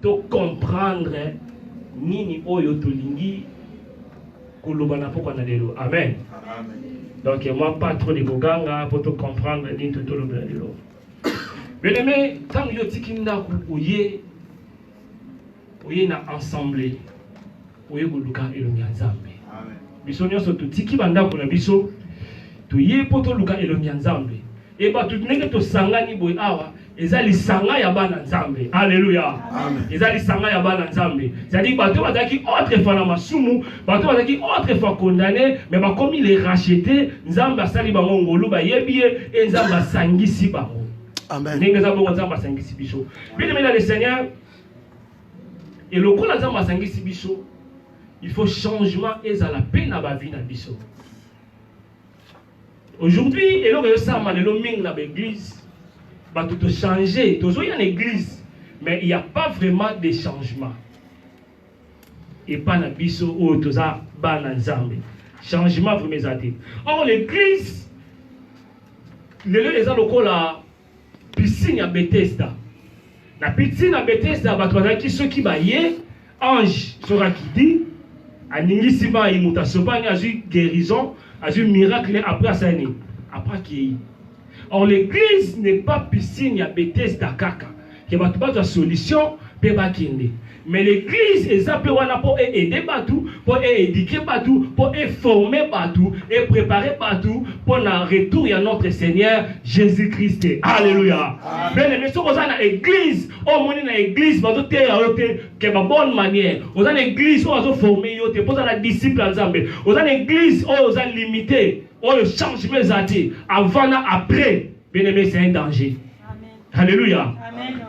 to comprendre nini oyo tolingi kolobana poko na lelo. Amen. Donc moi pas trop de boganga pour te comprendre nini to lobana lelo. Bien aimé, tant yo tikinda ku oye na ensemble oye koluka elongi ya Nzambe. Amen. Biso nyonso totiki bandako na biso toye po toluka elongi ya Nzambe. Et bah tout nenge to sangani boy awa ezali sanga ya bana Nzambe. Alléluia. Amen. Ezali sanga ya bana Nzambe. C'est-à-dire bato bazaki autre fois na masumu, bato bazaki autre fois condamné, mais ba comme il est racheté, Nzambe asali bango ngolu ba yebie et Nzambe sangisi bango. Amen. Nenge za bongo Nzambe sangisi biso. Bien aimé dans le Seigneur, et le coup Nzambe sangisi biso, il faut changement et à la paix na ba vie na biso. Aujourd'hui, et là, dans l'église, tout a changé. Toujours il y a une église, mais il n'y a pas vraiment de changement. Et pas dans biso ou tout ça, pas dans Nzambe. Changement pour mes athées. Or, l'église, les gens la piscine à Bethesda. La piscine à Bethesda, ceux qui baillent, ange, sera qui dit, à Ningisima, il m'a guérison. A un miracle après ça. Après qui? Or l'église n'est pas piscine, il y a Bethesda kaka. Il y a pas de solution, mais l'église est appelée pour aider Batou, pour éduquer Batou, pour former Batou, et préparer Batou pour le retour à notre Seigneur Jésus-Christ. Alléluia. Mais les messieurs, vous avez l'église, au moins dans l'église, vous avez une bonne manière. Vous avez l'église, vous avez formé, vous avez la disciple ensemble. Vous avez l'église, vous avez limité, vous avez changé mes athées. Avant et après, bien aimé, c'est un danger. Alléluia.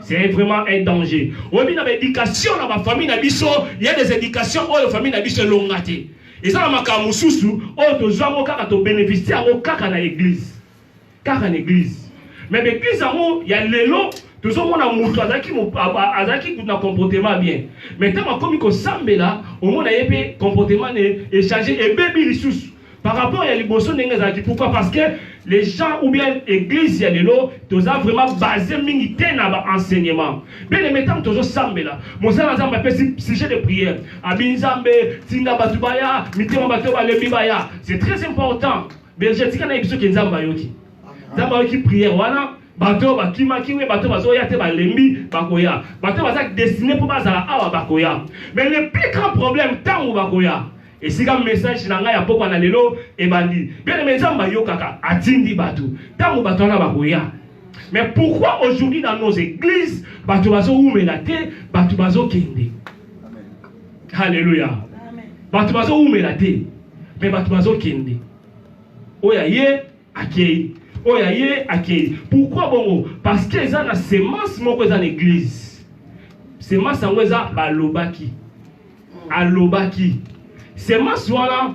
C'est vraiment un danger. On a l'éducation dans ma famille, il y a des éducations où la famille n'a pas longue. Et ça, on a bénéficié à l'église. Car en église. Mais l'église, il y a les lots, tout le monde a un comportement bien. Mais quand on a commis là, au moins, il y a un comportement échangé et bébé ressources. Par rapport à l'émotion, pourquoi? Parce que les gens ou bien l'église, il y a des lots, tu as vraiment basé militaire dans l'enseignement. Bien les mettants, tu as sambe là. Mon sang ensemble appelle sujet de prière. Abinzambe, Tinga Batubaya, Mitema Batuba Lebibaya. C'est très important. Mais je dis qu'il y a des gens qui sont Zambayoki. Zambayoki prière, voilà. Bateau, Bakima, Kiwe, Bateau, Bazoya, Teba, Lembi, Bakoya. Bateau, Bazak destiné pour Bazala, Awa, Bakoya. Mais le plus grand problème, tant ou Bakoya. Et si un message n'a pas pour aller et bandi. Bien les gens yo kaka atindi batu. Tant batu na bakoya. Mais pourquoi aujourd'hui dans nos églises batu bazo oumelate, batu bazo kende. Alléluia. Batu bazo oumelate, mais batu bazo kende. Oyaye akei. Oyaye akei. Pourquoi bon? Parce que ça na semence moko dans l'église. Semence ngweza balobaki. Alobaki. C'est ma soirée.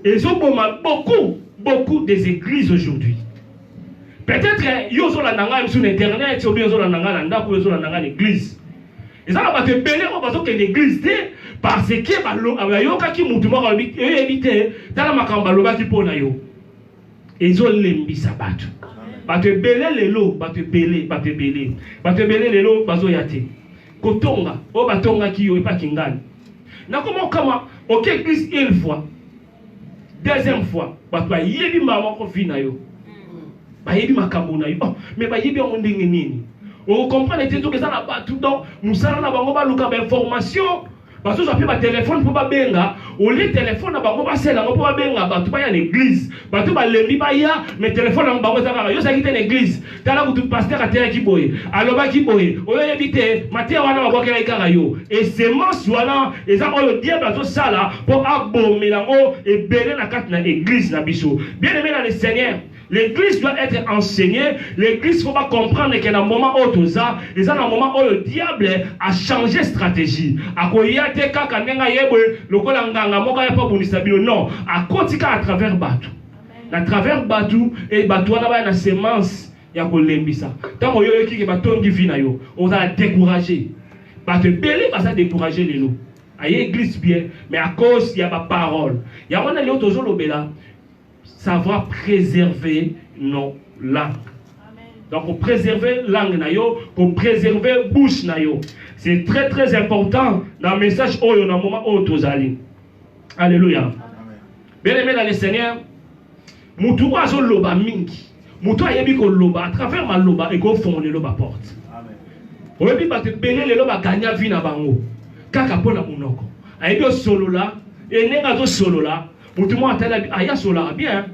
Ils ont beaucoup des églises aujourd'hui. Peut-être ils ont la nanga sur internet, ils ont la nanga ils ont la nanga l'église. Ils ont pas de belé on que l'église parce que bayoka ki mutu moko éviter dans la makamba loba ki pona yo. Ils ont lembi sabatu. Ba te belé lelo, ba te belé lelo bazo yate. Kotonga, o batonga ki yo pa kingani. Na comment ok église une fois deuxième fois ba to yebi mama ko vina yo ba yebi makambo na yo mais ba yebi on ndenge nini on comprend les tout que ça na ba tout donc nous ça na bango ba luka ba information parce que j'appelle ma téléphone pour ba benga au lieu téléphone na bango ba sela ngo pour ba benga ba tout ba ya l'église ba tout ba lembi ba ya mais téléphone na bango ça yo ça quitter l'église tala ku tout pasteur atera ki boye aloba ki boye o yo éviter matia wana ba bokela ikanga yo et c'est mensuala et ça on le diable a tout ça là pour abomela ngo et belé na carte na église na biso bien aimé dans le Seigneur. L'église doit être enseignée. L'église, il ne faut pas comprendre qu'il y a un moment où tout ça, et ça, un moment où le diable a changé de stratégie. Non, à côté à travers Batou. À travers Batou, et Batou, on a une sémence. Il y a un lembisa. Tant que vous avez Batou qui vient, on va décourager. Batou belé va ça décourager les lots. Il y a l'église bien, mais à cause il y a ma parole. Il y a un autre toujours là. Savoir préserver nos langues. Donc, pour préserver langue nayo, pour préserver bouche nayo. C'est très très important dans le message où il y a un moment où tu allez. Alléluia. Bien aimé dans le Seigneur, Moutou a son loba mingi. Moutou a yebi ko loba, à travers ma loba, et ko fond le loba porte. Au yebi ba te bene le loba gagna vie na bango. Kaka pona munoko. A yebi solo là, et nenga to solo là, Moutou mo atala aya solo là bien.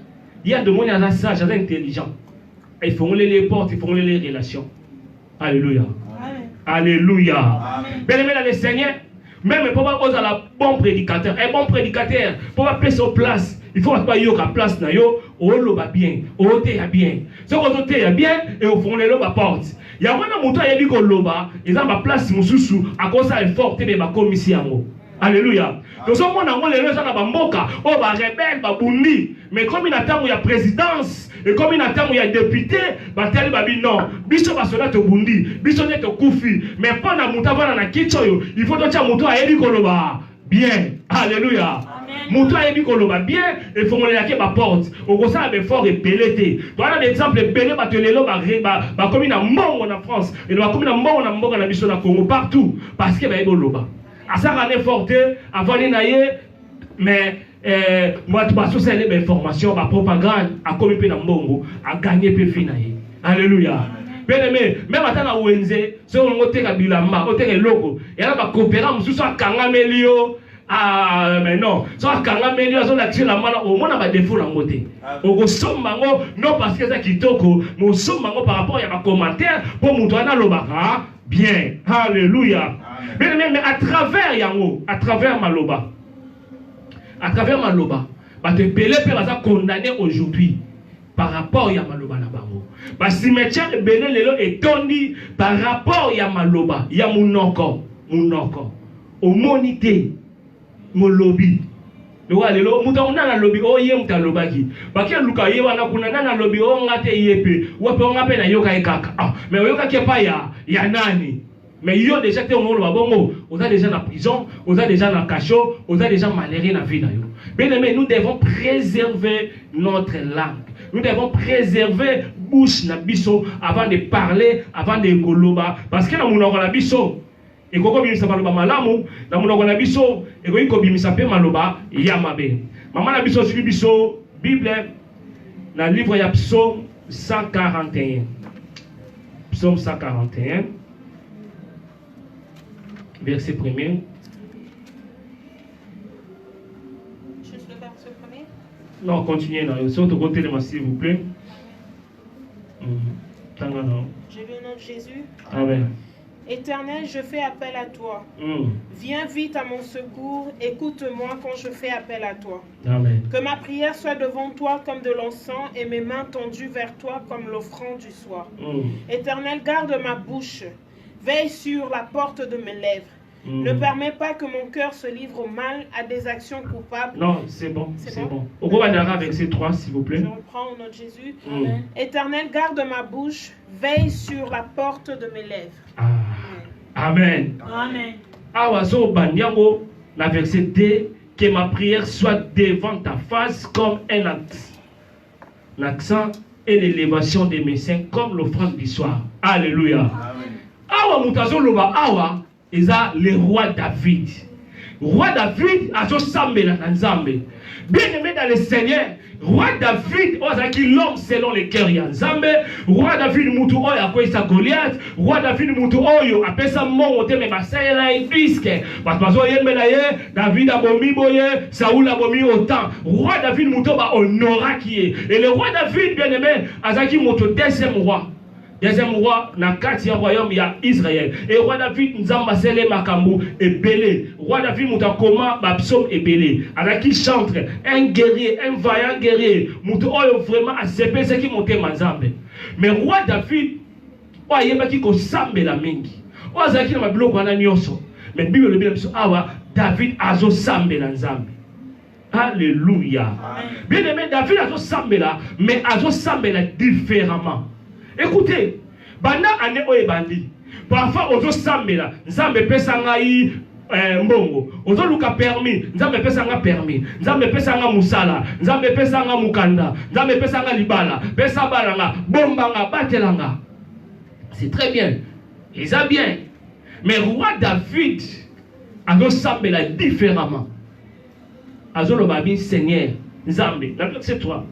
Il y a de monde à sage, à intelligent. Ils font les portes, ils font les relations. Alléluia. Amen. Alléluia. Amen. Bien aimé dans le Seigneur, même pour pas oser la bon prédicateur, un bon prédicateur, pour pas payer sur place, il faut pas y avoir place na yo, au loba bien, au thé bien. Ce qu'on thé bien et au fond les loba porte. Il y a un mouton qui a dit que loba, ils ont ma place mususu à cause ça est fort et ba commission. Alléluia. Donc ce monde on les gens na bamboka, oh ba rebelle, ba bundi, mais comme il attend où il y a présidence et comme il attend où il y a député, ba tel babi non, biso ba sola to bundi, biso ne to kufi, mais pas na mutavana na kichoyo, il faut donc mouton a dit que loba bien. Alléluia. Mouton a dit que loba bien et faut on les ba porte. Au gros ça be fort et belete. Voilà l'exemple belé ba te lelo ba comme na mbongo en France et ba comme na mbongo na biso na Congo partout parce que ba ebo loba. À ça on est forte avant les naïe mais moi tu vas socialiser les informations ma propagande à comme pe na mbongo à gagner pe finaye. Alléluia. Bien aimé, même à la ONG, si on a un bilamba, on a un logo, et là, on va coopérer, on va Kangamelio. Ah, mais non, si on a Kangamelio, on a action la main, au moins on va défaut la montée. On somme non parce que c'est qui toko, mais on somme par rapport à un commentaire pour montrer à l'obaka. Bien, alléluia. Bien aimé, mais à travers Yango, à travers Maloba, bah te belé peut être condamné aujourd'hui. Par rapport à Maloba na bango. Ba cimetière belé lelo etondi par rapport à Maloba, ya munoko. Au monité mo lobby. Le wa lelo muta na lobby o ye muta lobaki. Ba ke luka ye wana kuna na lobby o ngate yepe. Wa pe ngape na yoka ekaka. Ah, mais yoka ke pa ya nani. Mais yo déjà te on lo bongo, on a déjà la prison, on a déjà la cachot, on a déjà malheureux na vie na yo. Bien aimé, nous devons préserver notre langue. Nous devons préserver bouche na biso avant de parler, avant de koloba. Parce que na munoko na biso, et koko bimisa maloba malamu, na munoko na biso, et ko bimisa pe maloba yamabe. Maman na biso suivi biso Bible na livre ya Psaume 141. Psaume 141. Verset 1er. Juste le verset 1er. Non, continuez là. Sur votre côté, s'il vous plaît. Je vais au nom de Jésus. Amen. Éternel, je fais appel à toi. Viens vite à mon secours. Écoute-moi quand je fais appel à toi. Amen. Que ma prière soit devant toi comme de l'encens et mes mains tendues vers toi comme l'offrande du soir. Éternel, garde ma bouche. Veille sur la porte de mes lèvres. Ne permets pas que mon cœur se livre au mal, à des actions coupables. Non, c'est bon. C'est bon. Au revoir avec ces trois, s'il vous plaît. Je reprends au nom de Jésus. Amen. Éternel, garde ma bouche. Veille sur la porte de mes lèvres. Amen. Amen. Awazo Banyango, la verset 2, que ma prière soit devant ta face comme un accent et l'élévation de mes seins comme l'offrande du soir. Alléluia. Amen. Awa mutazo loba awa. Eza le roi David. Roi David a son sambela na Nzambe. Bien aimé dans le Seigneur, roi David, ozaki l'homme selon le cœur ya Nzambe. Roi David mutu oyo akwesa Goliath. Roi David mutu oyo apesa mongo te me basela ebiske. Parce bazo yembela ye, David abomi boye, Saoul abomi autant. Roi David mutu ba honora qui est. Et le roi David bien aimé, azaki mutu deuxième roi. Deuxième roi, na kati ya royaume ya Israël. Et roi David, Nzamba sele makambu et belé. Roi David, moutakoma, babsom et belé. Alaki chantre, un guerrier, un vaillant guerrier. Moutou oyo vraiment a sepe ce qui monte Nzambe. Mais roi David, oye baki ko sambe la mingi. Oye zaki na mabiloko wana nyonso. Mais Bible le bien awa, David azo sambe la Nzambe. Alléluia. Bien aimé, David azo sambe la, mais azo sambe la différemment. Écoutez, banda ane oye bandi. Parfois ozo sambela, nzambe pesa ngai mbongo. Ozo luka permis, nzambe pesa nga permis. Nzambe pesa nga musala, nzambe pesa nga mukanda, nzambe pesa nga libala, pesa balanga, bomba nga, batelanga. C'est très bien. Ils ont bien. Mais roi David azosambela différemment. Azoloba bin Seigneur, Nzambe, c'est toi.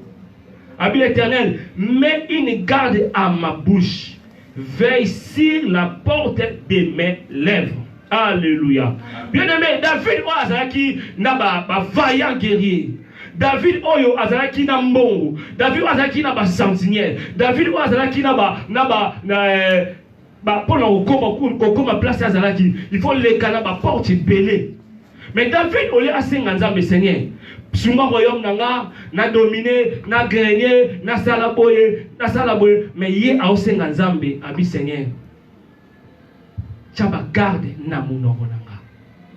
Abi l'Éternel, mets une garde à ma bouche. Veille sur la porte de mes lèvres. Alléluia. Bien-aimé, David Azaki n'a pas vaillant guerrier. David Oyo Azaki n'a mbongo. David Azaki n'a pas sentinelle. David Azaki n'a pas pour la place Azaki. Il faut les canaux porte belé. Mais David Olé a Nzambe Seigneur. Sunga royaume nanga na dominer na gagner na salaboye mais yé a osenga Nzambe abi Seigneur. Tchaba garde na munoko nanga.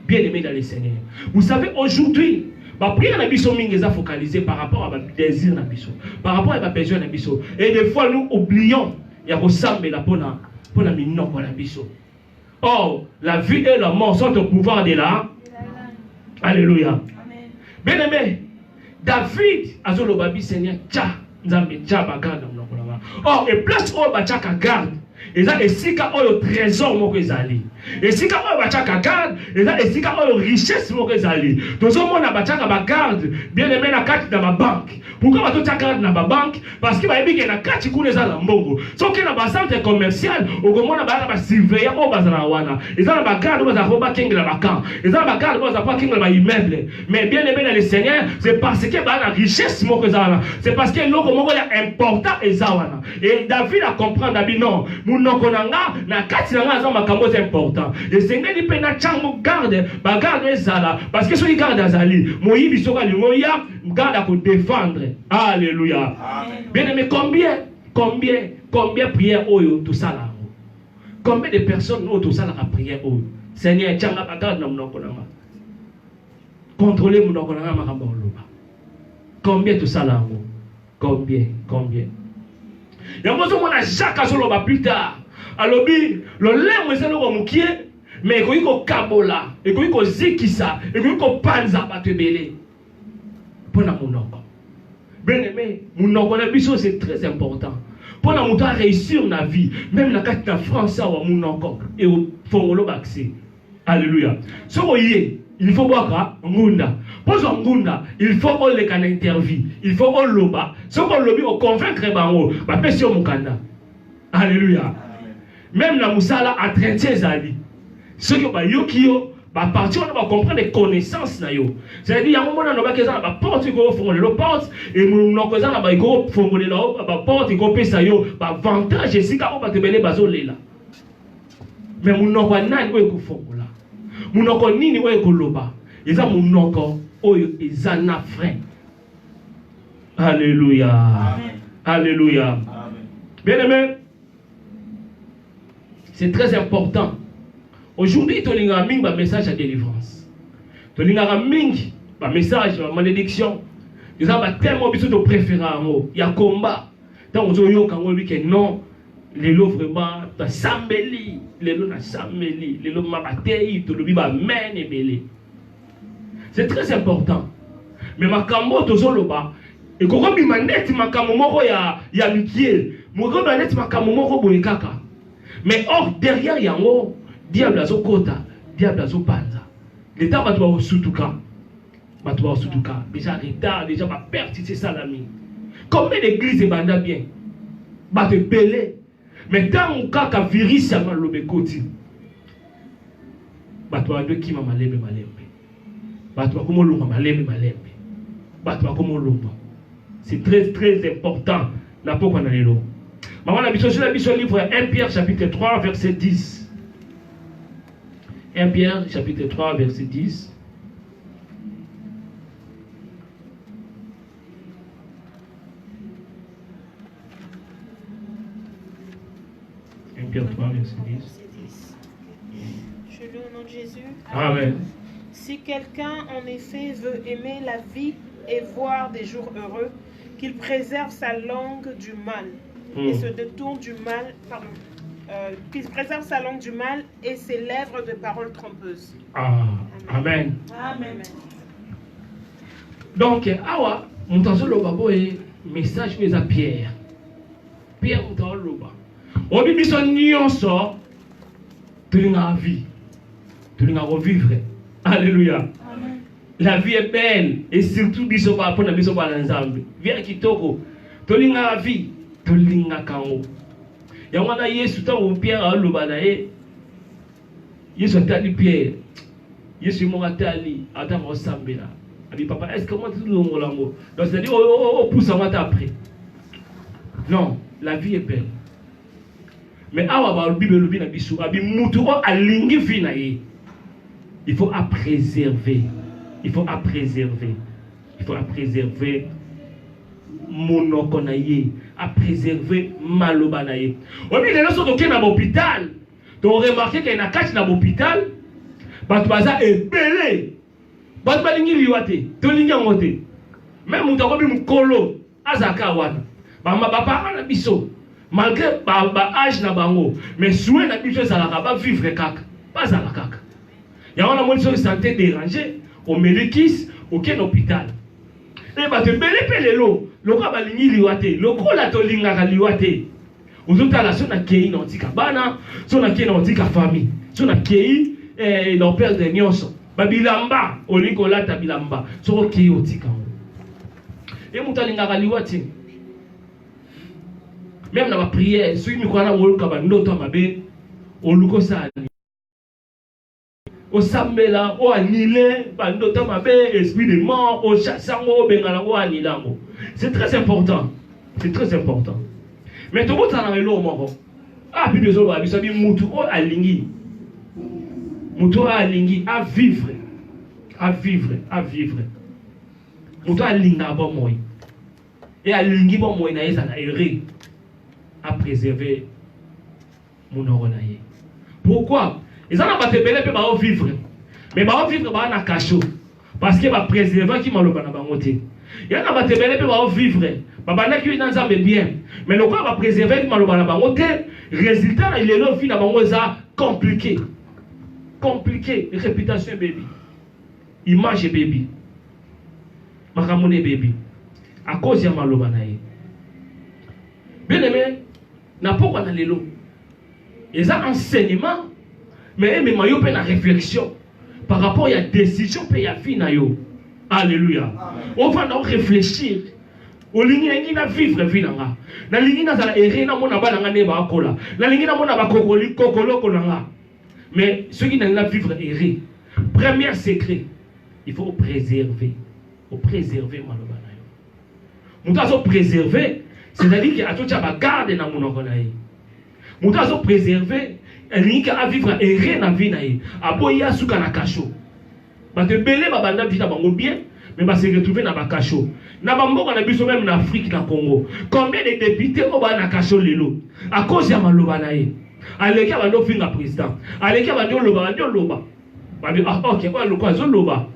Bien aimé dans le Seigneur. Vous savez aujourd'hui, ma prière na biso mingeza focalisée par rapport à ma désir na biso, par rapport à ma besoin na biso. Et des fois nous oublions ya kosambe la pona minoko na biso. Or, la vie et la mort sont au pouvoir de la. Alléluia. Bien aimé, David azolobabi Seigneur tcha nzambe tcha bagarde munoko nanga. Or, et place au bachaka garde. Et ça, et si ka oyo trésor moko ezali. Et si ka oyo bachaka garde, et ça, et si ka oyo richesse moko ezali. Donc au monde bachaka ba garde, bien aimé na carte dans ma banque. Pourquoi bato tcha garde na ba banque? Parce que ba ebi ke na carte kuna za la mbongo. So ke na ba centre commercial, au komona ba surveillant au bazana wana. Et ça na ba garde ba za roba kengela ba camp. Et ça na ba garde ba za pas kengela ba immeuble. Mais bien aimé dans le Seigneur, c'est parce que ba na richesse moko ezala. C'est parce que loko moko ya important ezawana. Et David a comprendre David non. Munoko nanga na kati nanga za makambo c'est important. Et sengeli pe na chango garde, ba garde ezala parce que so garde azali, moyibi soka lingoya garde à défendre. Alléluia. Bien aimé, combien prières oyo tout ça là. Combien de personnes nous tout ça la prière oyo. Seigneur, changa ba garde na munoko nanga. Contrôler munoko nanga makambo loba. Combien tout ça là. Combien. Il y a un Jacques Azoloba plus tard. Alors, le lème est un moukier, mais il y a un kabola, il y a un zikisa, il y a un panza batebele. Pour la mounoko. Bien aimé, mounoko c'est très important. Pour la mounoko réussir dans la vie, même la carte de France, mounoko, et au fongolo baxé. Alléluia. Ce que il faut voir ngunda. Pour son ngunda, il faut qu'on les can interview. Il faut qu'on loba. Ce qu'on lobby au convaincre bango, ba pesio mukanda. Alléluia. Même la musala a traité zali. Ce que ba yokio, ba parti on va comprendre les connaissances na yo. C'est-à-dire il y a un moment dans ba kezana ba porte ko fongole le porte et mon kozana ba go fongole la ba porte ko pesa yo ba avantage et si ka on ba te bele bazolela. Mais mon noko nani ko ko fongola. Munoko nini oyo koloba eza munoko oyo eza na frein. Alléluia. Amen. Alléluia. Amen. Bien aimé, c'est très important. Aujourd'hui, tu as un message à délivrance. Tu as un message à malédiction. Tu as tellement besoin de préférer. Il y a un combat. Tant que tu non. Les lots vraiment, ta sambeli, les lots na sambeli, les lots mabatei, tout le biba men et belé. C'est très important. Mais ma kambo tozoloba, et quand on manette ma kamomoro ya mikiel, mon gars manette ma kamomoro boekaka. Mais or derrière yango, diable azo kota, diable azo panza. L'état va doit sutuka, déjà retard, déjà ma perte c'est salami. Combien d'églises banda bien, va te belé. Mais tant que virus a mal le côté, batwa de qui m'a malembe. Batwa comme l'on malembe. Batwa comme l'on. C'est très très important. La peau qu'on a les lots. Maman la biso sur la biso livre 1 Pierre chapitre 3 verset 10. 1 Pierre chapitre 3 verset 10. Pierre 3, verset 10. Je lis au nom de Jésus. Amen. Si quelqu'un en effet veut aimer la vie et voir des jours heureux, qu'il préserve sa langue du mal et se détourne du mal, qu'il préserve sa langue du mal et ses lèvres de paroles trompeuses. Amen. Amen. Donc, awa, mon temps le babo est message mais à Pierre. Pierre mon temps le babo. On dit son nyonso tolinga vie, tolinga revivre. Alléluia. La vie est belle et surtout biso ba pona biso ba nzambe. Viens kitoko. Tolinga vie, tolinga kango. Ya wana Yesu ta o Pierre aloba na ye. Yesu atali Pierre. Yesu mo atali ata mo sambela. Abi papa, est-ce que moi tu le molango? Donc c'est-à-dire pousse moi après. Non, la vie est belle. Mais awa ba Bible lobi na biso, abi mutu o alingi vie na ye. Il faut à préserver. Il faut à préserver. Il faut à préserver monokonaye, à préserver malobanaye. On dit les gens sont dans l'hôpital. Tu as remarqué qu'il y a une cache dans l'hôpital. Tu as ébélé. Tu as balingi liwate. Tu as lingi ngote. Même tu as vu mon colo. Azaka wata. Mama papa ana biso. Malgré âge na bango, mais souhait na biso ça la vivre kaka. Pas à la kaka. Il y a une santé dérangée. Au Mélikis, aucun hôpital. Et bah te belé pelelo, le quoi balingi liwate, le quoi la tolinga liwate. Aux autres la son a kei na tika bana, son a kei na tika famille, son a kei leur père de nyonso. Babilamba, olikola tabilamba, son kei otika. Et mutalinga liwate. Même dans ma prière, celui qui me croit dans le cabano, mabe, oluko sa. Au sambela, au anile, bandota mabe, esprit de mort, au chassango, au bengala, au anilango. C'est très important. C'est très important. Mais tout le monde s'en a l'eau, mon gars. Ah, puis désolé, vous savez, moutou alingi. Moutou alingi, à vivre. À vivre, à vivre. Moutou alinga bon moi. Et alingi bon moi, na yesa na erré. À préserver mon oronaye. Pourquoi? Ils ont pas belé pour vivre. Mais va vivre ba na cachot parce que va préserver qui maloba na bangote. Il y a pas belé pour vivre. Baba na qui dans ça bien. Mais le quoi va préserver qui maloba na bangote, résultat il est là fi na bango ça compliqué. Compliqué, réputation baby. Image baby. Makamone baby. À cause ya maloba na ye. Bien aimé, n'a pas qu'on a l'élo. Ils ont enseignement, mais même maillot peine à réflexion par rapport à la décision que ya fi na yo. Alléluia. On va donc réfléchir. O lingi na vivre vie nanga. Na lingi na za erré na mona ba nanga ne ba kola. Na lingi na mona ba kokoli kokolo kolanga. Mais ceux qui n'ont vivre erré. Premier secret, il faut préserver. Il faut préserver maloba na yo. Mutazo préserver. C'est-à-dire qu'il y a tout ça qui garde dans mon oreille. Mon tas de préserver, il y a vivre et rien à vivre. Aboya souka na kacho. Bah te belé bah banda vita bango bien, mais bah se retrouver na ba kacho. Na bambo on a biso même en Afrique na Congo. Combien de députés au ba na kacho lelo? À cause ya maloba na ye. Aleki abando finga président. Aleki abando loba, loba. Bah ah ok quoi le quoi zo loba.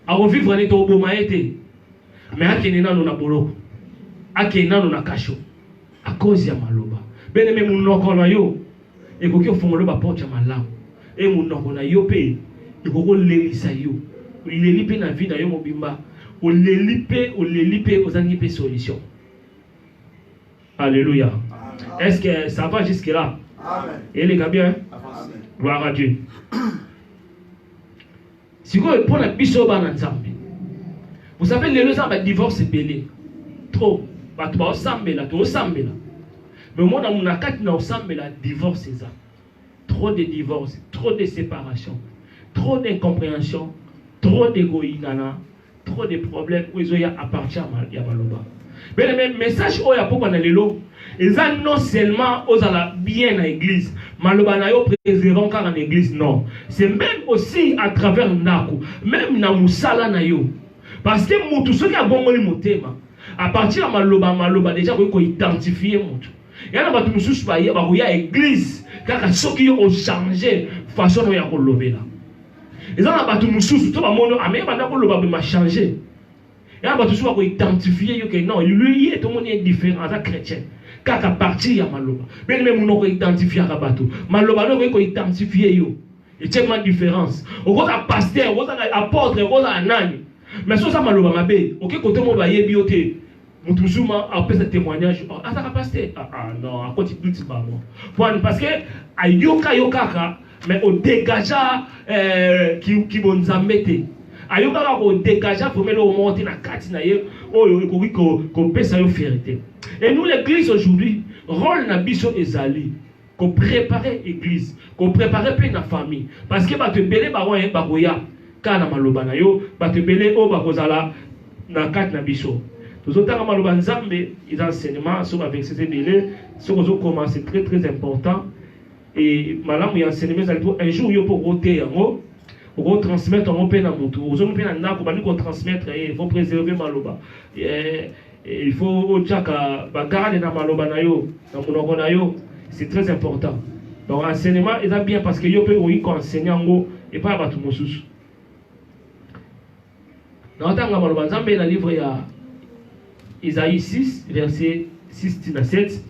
A revivre ne to boma été. Mais akene na na boloko. Akena no nakasho à cause ya maloba bene me munoko na yo e ko fongola ba porte ya malamu e munoko na yo pe e ko lelisa yo leli pe na vie na yo mobimba o leli pe ozangi pe solution. Alléluia. Est-ce que ça va jusque là? Amen. Et les gars bien? Gloire à Dieu. Si vous prenez la biso ba na nzambe, vous savez les gens ba divorce belé trop. Tu vas sambela, tu vas sambela. Mais moi, dans mon akati, na sambela, divorce c'est ça. Trop de divorces, trop de séparations, trop d'incompréhension, trop d'égoïsme, trop de problèmes où ils ont appartient à Maloba. Mais le même message, il y a pourquoi on a l'élo. Ils ont non seulement aux bien dans l'église, Maloba na yo préservant car en l'église, non. C'est même aussi à travers Naku, même dans Moussala na yo. Parce que tout ce qui a bon mon thème. À partir de maloba déjà vous pouvez identifier mon. Il y a des gens qui sont y a église car ceux qui ont changé façon dont il y a kolobé là. Ils ont des gens qui sont mais il a changé. Il y a des gens qui ont identifié que non lui tout le monde est différent à chrétien. Car à partir de maloba, mais même on peut identifier à bateau. Maloba on peut identifier yo. Il y a tellement de différence. On voit un pasteur, on voit un apôtre, on voit un âne. Mais ça maloba mabe, OK côté mon ba yebi oté. Moutouzuma a fait ce témoignage. Ah, ça va passer. Ah, non, à côté de tout ça. Parce que, à yoka, mais au dégageant qui vont nous embêter. À yoka, au dégageant pour mettre au monter la carte, qu'on peut sa vérité. Et nous, l'église aujourd'hui, rôle na biso ezali, qu'on prépare l'église, qu'on prépare la famille. Parce que, bah, te belé, bah, ouais, bah, goya, kana maloba na yo, bah, te belé, oh, bah, kozala, na carte na biso. Nous avons des enseignements sur avec ces délais, ce que nous commencé, c'est très très important. Et madame, il y a un enseignement, un jour, il faut roter en haut, pour transmettre en haut, vous avez transmettre, il faut préserver Maloba. Il faut garder dans Maloba, c'est très important. Donc, l'enseignement est bien parce que vous pouvez enseigner en haut et pas à tout le monde. Dans le livre, il y a Isaïe 6, verset 6 à 7.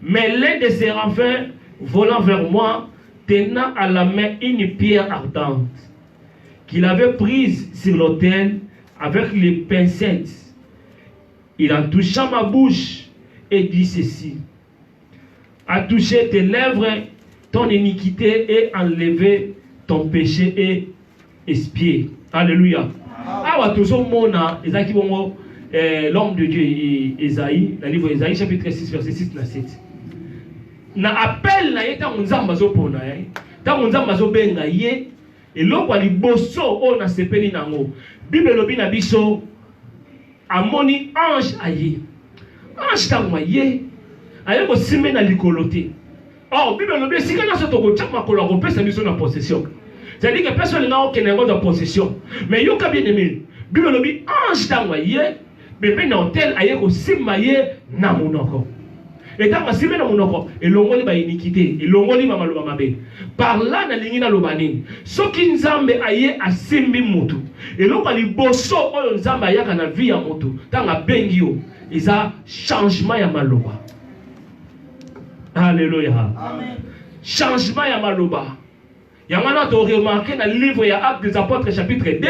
Mais l'un de ses enfants volant vers moi, tenant à la main une pierre ardente, qu'il avait prise sur l'autel avec les pincettes. Il en toucha ma bouche et dit ceci: a touché tes lèvres, ton iniquité, et enlevé ton péché et expié. Alléluia. Ah, tout le monde, l'homme de Dieu, Esaïe, le livre Esaïe, chapitre 6, verset 6 à 7. Na appel na yeta nzamba zo pona ta nzamba zo benga ye eloko ali bosso o na sepeli nango. Bible lobi na biso amoni ange aye. Ange ta maye aye ko simé na likoloté. Or Bible lobi sika na so to ko chama ko la repesa biso na possession. C'est-à-dire que personne n'a aucun niveau de possession. Mais yo ka bien aimé. Bible lobi ange ta maye bébé na hôtel aye ko simaye na monoko. Et tant que si bien na monoko, et l'ongoli ba iniquité, et l'ongoli ba maloba mabe. Par là na lingi na lobani. Soki nzambe aye asimbi mutu. Et l'ongo li bosso oyo nzambe ayaka na vie ya mutu. Tanga bengi yo, isa changement ya maloba. Alléluia. Amen. Changement ya maloba. Yamana to remarqué dans le livre ya Actes des Apôtres chapitre 2.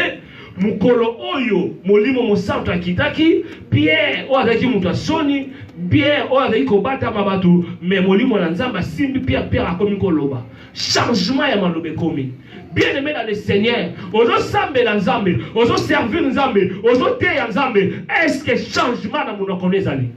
Mukolo oyo molimo mosanto akitaki Pierre o azaki mutu asoni Pierre o azaki kobata mabatu mais molimo na nzamba simbi Pierre akomi koloba changement ya malobe komi. Bien aimé dans le Seigneur, ozo sambe la nzambe, ozo servir nzambe, ozo teya nzambe, est-ce que changement na monoko ezali?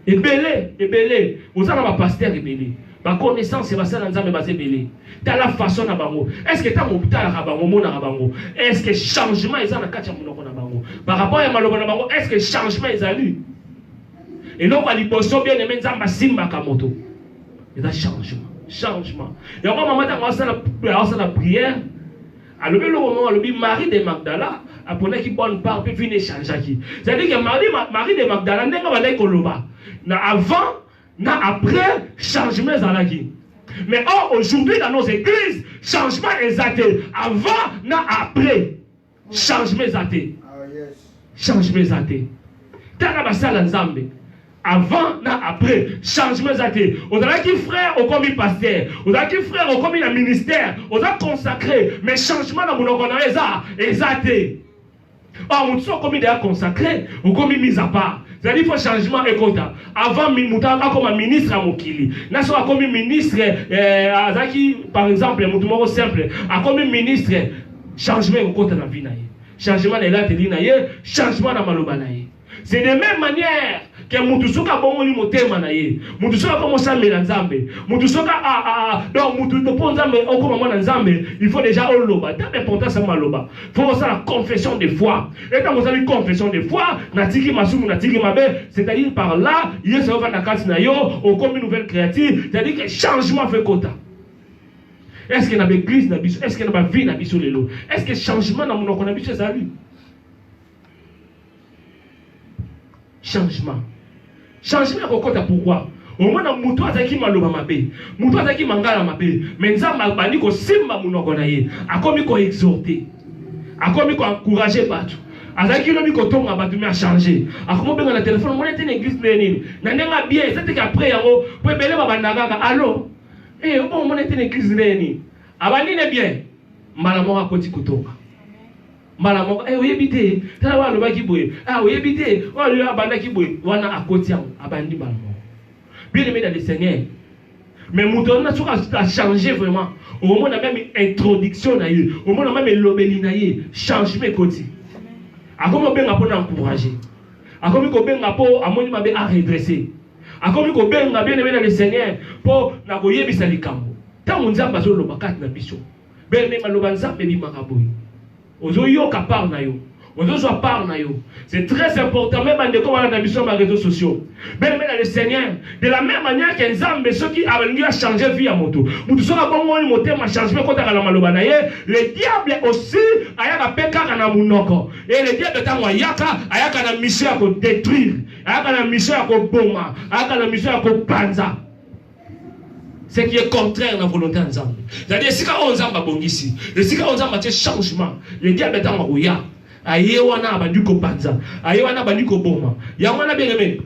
Ebele, oza na ba pasteur ebele. Ma connaissance, c'est ça dans nzambe basé belé. Dans la façon na bango. Est-ce que ta mobita na bango mona na bango? Est-ce que changement est na katia monoko na bango? Par rapport à maloba na bango, est-ce que changement est ali? Et non kwa liboso bien aimé nzamba simba kamoto. Il y a changement. Et encore maman ta la prière. Alors le moment le Marie de Magdala après qui bonne part peut venir changer qui. C'est-à-dire que Marie de Magdala n'est pas koloba. Na avant na après, changement dans la vie. Mais aujourd'hui, dans nos églises, changement est athée. Avant, na après, changement est athée. Changement est athée. T'as basala nzambe. Avant, na après, changement est athée. On a qui frère, au commis pasteur. On a qui frère, au commis ministère. On a consacré. Mais changement dans mon organisation est athée. Or, on soit commis déjà consacré, on commis mis à part. C'est-à-dire qu'il faut changement et quota. Avant, Mouta comme ministre à Mokili. N'a pas comme ministre, par exemple, Moutoumoro simple, a comme ministre, changement et quota dans la vie. Changement de la télé, changement dans Maloba. C'est de la même manière que Moutousoka Bomoli Motema naye. Moutousoka commence à mélanger. Moutousoka donc Moutousoka il faut déjà au loba. C'est important ça maloba. Il faut ça la confession de foi. Et quand vous avez une confession de foi, natiki masumu natiki mabe, c'est-à-dire par là, il y a ça va na carte na yo, au comme une nouvelle créative, c'est-à-dire que changement fait quota. Est-ce qu'il y a une église na biso? Est-ce qu'il y a une vie na biso lelo? Est-ce que changement na mon na biso ça lui? Changement. Changement kokota pourquoi? Au moins mutu azaki maloba mabe. Mutu azaki mangala mabe. Mais nzamba bandi ko simba munoko na ye. Akomi ko exhorter. Akomi ko encourager batu. Azaki lobi ko tonga batu mais a changer. Akomo benga na téléphone mon était une église nini. Na ndenga bien, c'était qu'après yango po belé babandaka allo. Eh bon mon était une église nini. Abandi ne bien. Malamo akoti kutonga. mbala moko oyebite tala wa loba ki boye oyebite wa lo abanda ki boye wana akoti yango abandi mbala moko. Bien aimé dans le Seigneur, mais mouton na soka a changé vraiment. Au moment a même introduction na ye, au moment a même lobeli na ye, changement koti. A comme benga pour encourager. A comme ko benga pour amoni mabe a redresser. A comme ko benga bien aimé dans le Seigneur pour na ko yebisa likambo. Ta munzamba zo loba kat na biso. Bien aimé maloba nzambe bi makaboyi. Ozo yo ka par na yo. C'est très important, même en découvrant la mission sur les réseaux sociaux. Même dans le Seigneur, de la même manière qu'un Zambé, ceux qui avaient changé la vie à moto. Le diable aussi a et le diable est une mission à détruire, une mission à bomber, une mission à panza. Ce qui est contraire à la volonté de Zambé. C'est-à-dire, si on Zamba bongisi, si on Zamba changement, le diable est en rouillard. Ayewana abandi ko panza ayewana abandi ko boma yamwana bengeme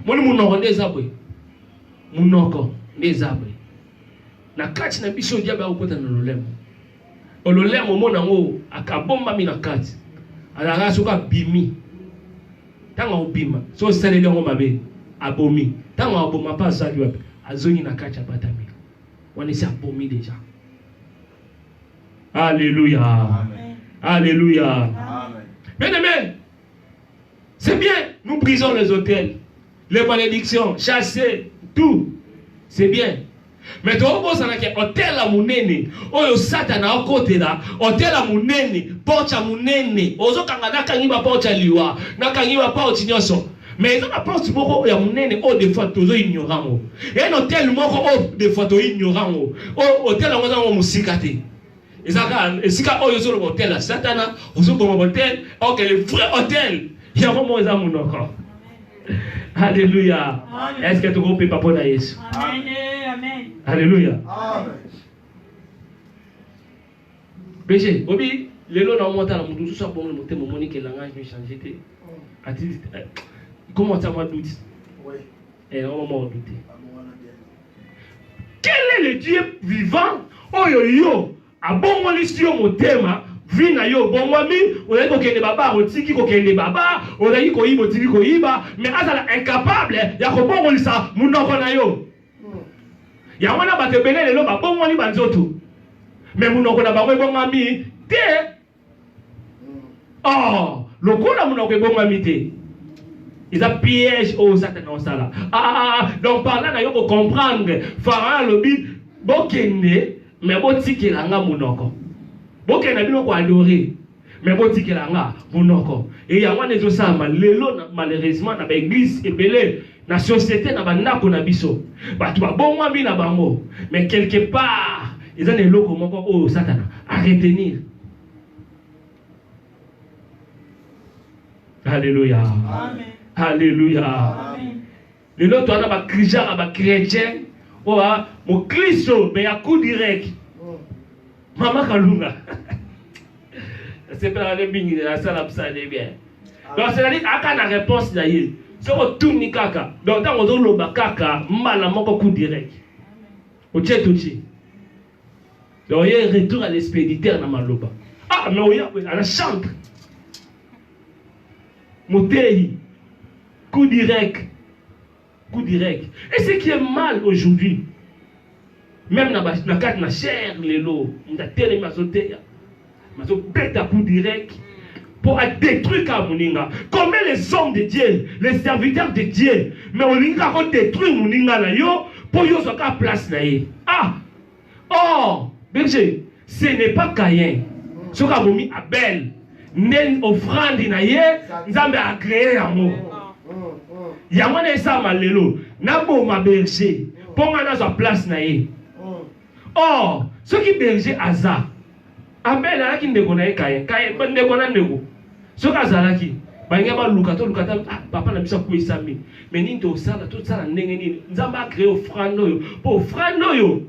moni munoko ndezabwe munoko ndezabwe na kati na biso diaba okota na lolemo ololemo mona ngo akabomba mi na kati ala soka bimi tanga obima so salele ngo mabe abomi tanga oboma pa sali wapi azoni na kati apatami wana si abomi déjà. Alléluia. Amen. Alléluia. Amen. Bien aimé, c'est bien, nous brisons les hôtels, les malédictions, chasser, tout, c'est bien. Mais tu as un hôtel à Mounene, oyo Satana au côté là, hôtel à Mounene, porte à Mounene, ozo kangana kangiba porte à liwa, na kangiba porte nyoso. Mais ils ont la porte moko ya Mounene, oh des fois tous ignorants. Et un hôtel moko oh des fois tous ignorants. Oh hôtel à moi musikate. Et si quand on est sur l'hôtel, Satana, on est sur l'hôtel, ok, le vrai hôtel, il y a vraiment des amours encore. Alléluia. Est-ce que tu peux pas pour Jésus? Amen. Alléluia. Amen. Péché, Obi, les lots dans mon temps, tout ça pour monter mon monique et langage me changer. Comment ça m'a douté? Oui. Et on m'a douté. Quel est le Dieu vivant? Oh yo yo. A bon moi l'histoire mon thème vina yo bon moi mi on a dit kokende baba otiki kokende baba on a dit ko yiba otiki ko yiba mais azala incapable ya ko bon lisa munoko na yo ya wana batebele lelo ba bon moi li banzoto mais munoko na bango bon mami te oh lokola munoko bon mami te ils a piège au Satan ça là donc par là na yo ko comprendre Pharaon lobi bokende mais botiki langa munoko boke na bino ko adorer mais botiki langa munoko et ya wana ezo sama lelo malheureusement na ba église ebele na société na bandako na biso batu ba bomwa bi na bango mais quelque part ils ont eloko moko o Satana à retenir. Alléluia. Amen. Alléluia. Amen. Lelo to na ba Christian ba chrétien oh, mon Christo, mais à coup direct. Maman Kalunga. C'est pas la ligne de la salle, ça est bien. Donc, c'est-à-dire, à la réponse d'ailleurs, c'est au tout ni kaka. Donc, dans le loba kaka, mal mon coup direct. Au tché tout tché. Donc, il y a un retour à l'expéditeur dans ma loba. Ah, mais il y a à la chambre. Motei. Coup direct. Coup direct. Et ce qui est mal aujourd'hui, même dans la carte na chair, les lots, on a télé mazoté, bête à coup direct pour détruire Kamuninga. Combien les hommes de Dieu, les serviteurs de Dieu, mais on a détruit Muninga là yo pour yo soit à place là. Ah, oh, berger, ce n'est pas Caïn. Ce qu'a mis Abel, n'est offrande na ye, Nzambe a créé l'amour. Yamane sa malelo na bo ma berger ponga na sa place na ye. Oh, ce qui berger aza Abel ala ki ndeko na ye Caïn ndeko na ndeko ce ka zalaki bange ba luka ta papa na bisa ku isami mais ni to sala tout ça ndenge nini Nzambe a créé offrande yo pour offrande yo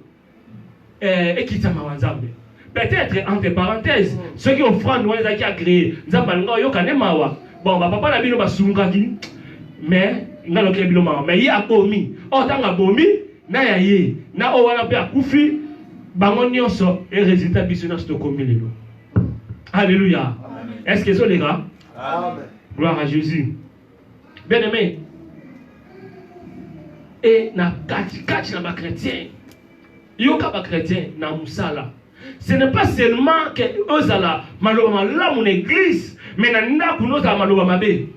ekita ma Nzambe peut-être entre parenthèses ce qui offrande wana qui a créé Nzambe nga yo kanemawa bon papa na bino basungaki mais nga loke bilo mama mais yi abomi o tanga bomi na ya ye na o wana pe akufi bango nyonso et résultat biso na sto komilelo. Alléluia. Est-ce que c'est les gars? Amen. Gloire à Jésus. Bien aimé. Et na kati na ba chrétien. Yoka ba chrétien na musala. Ce n'est pas seulement que ozala maloba la mon église, mais na ndaku nota maloba mabe. Et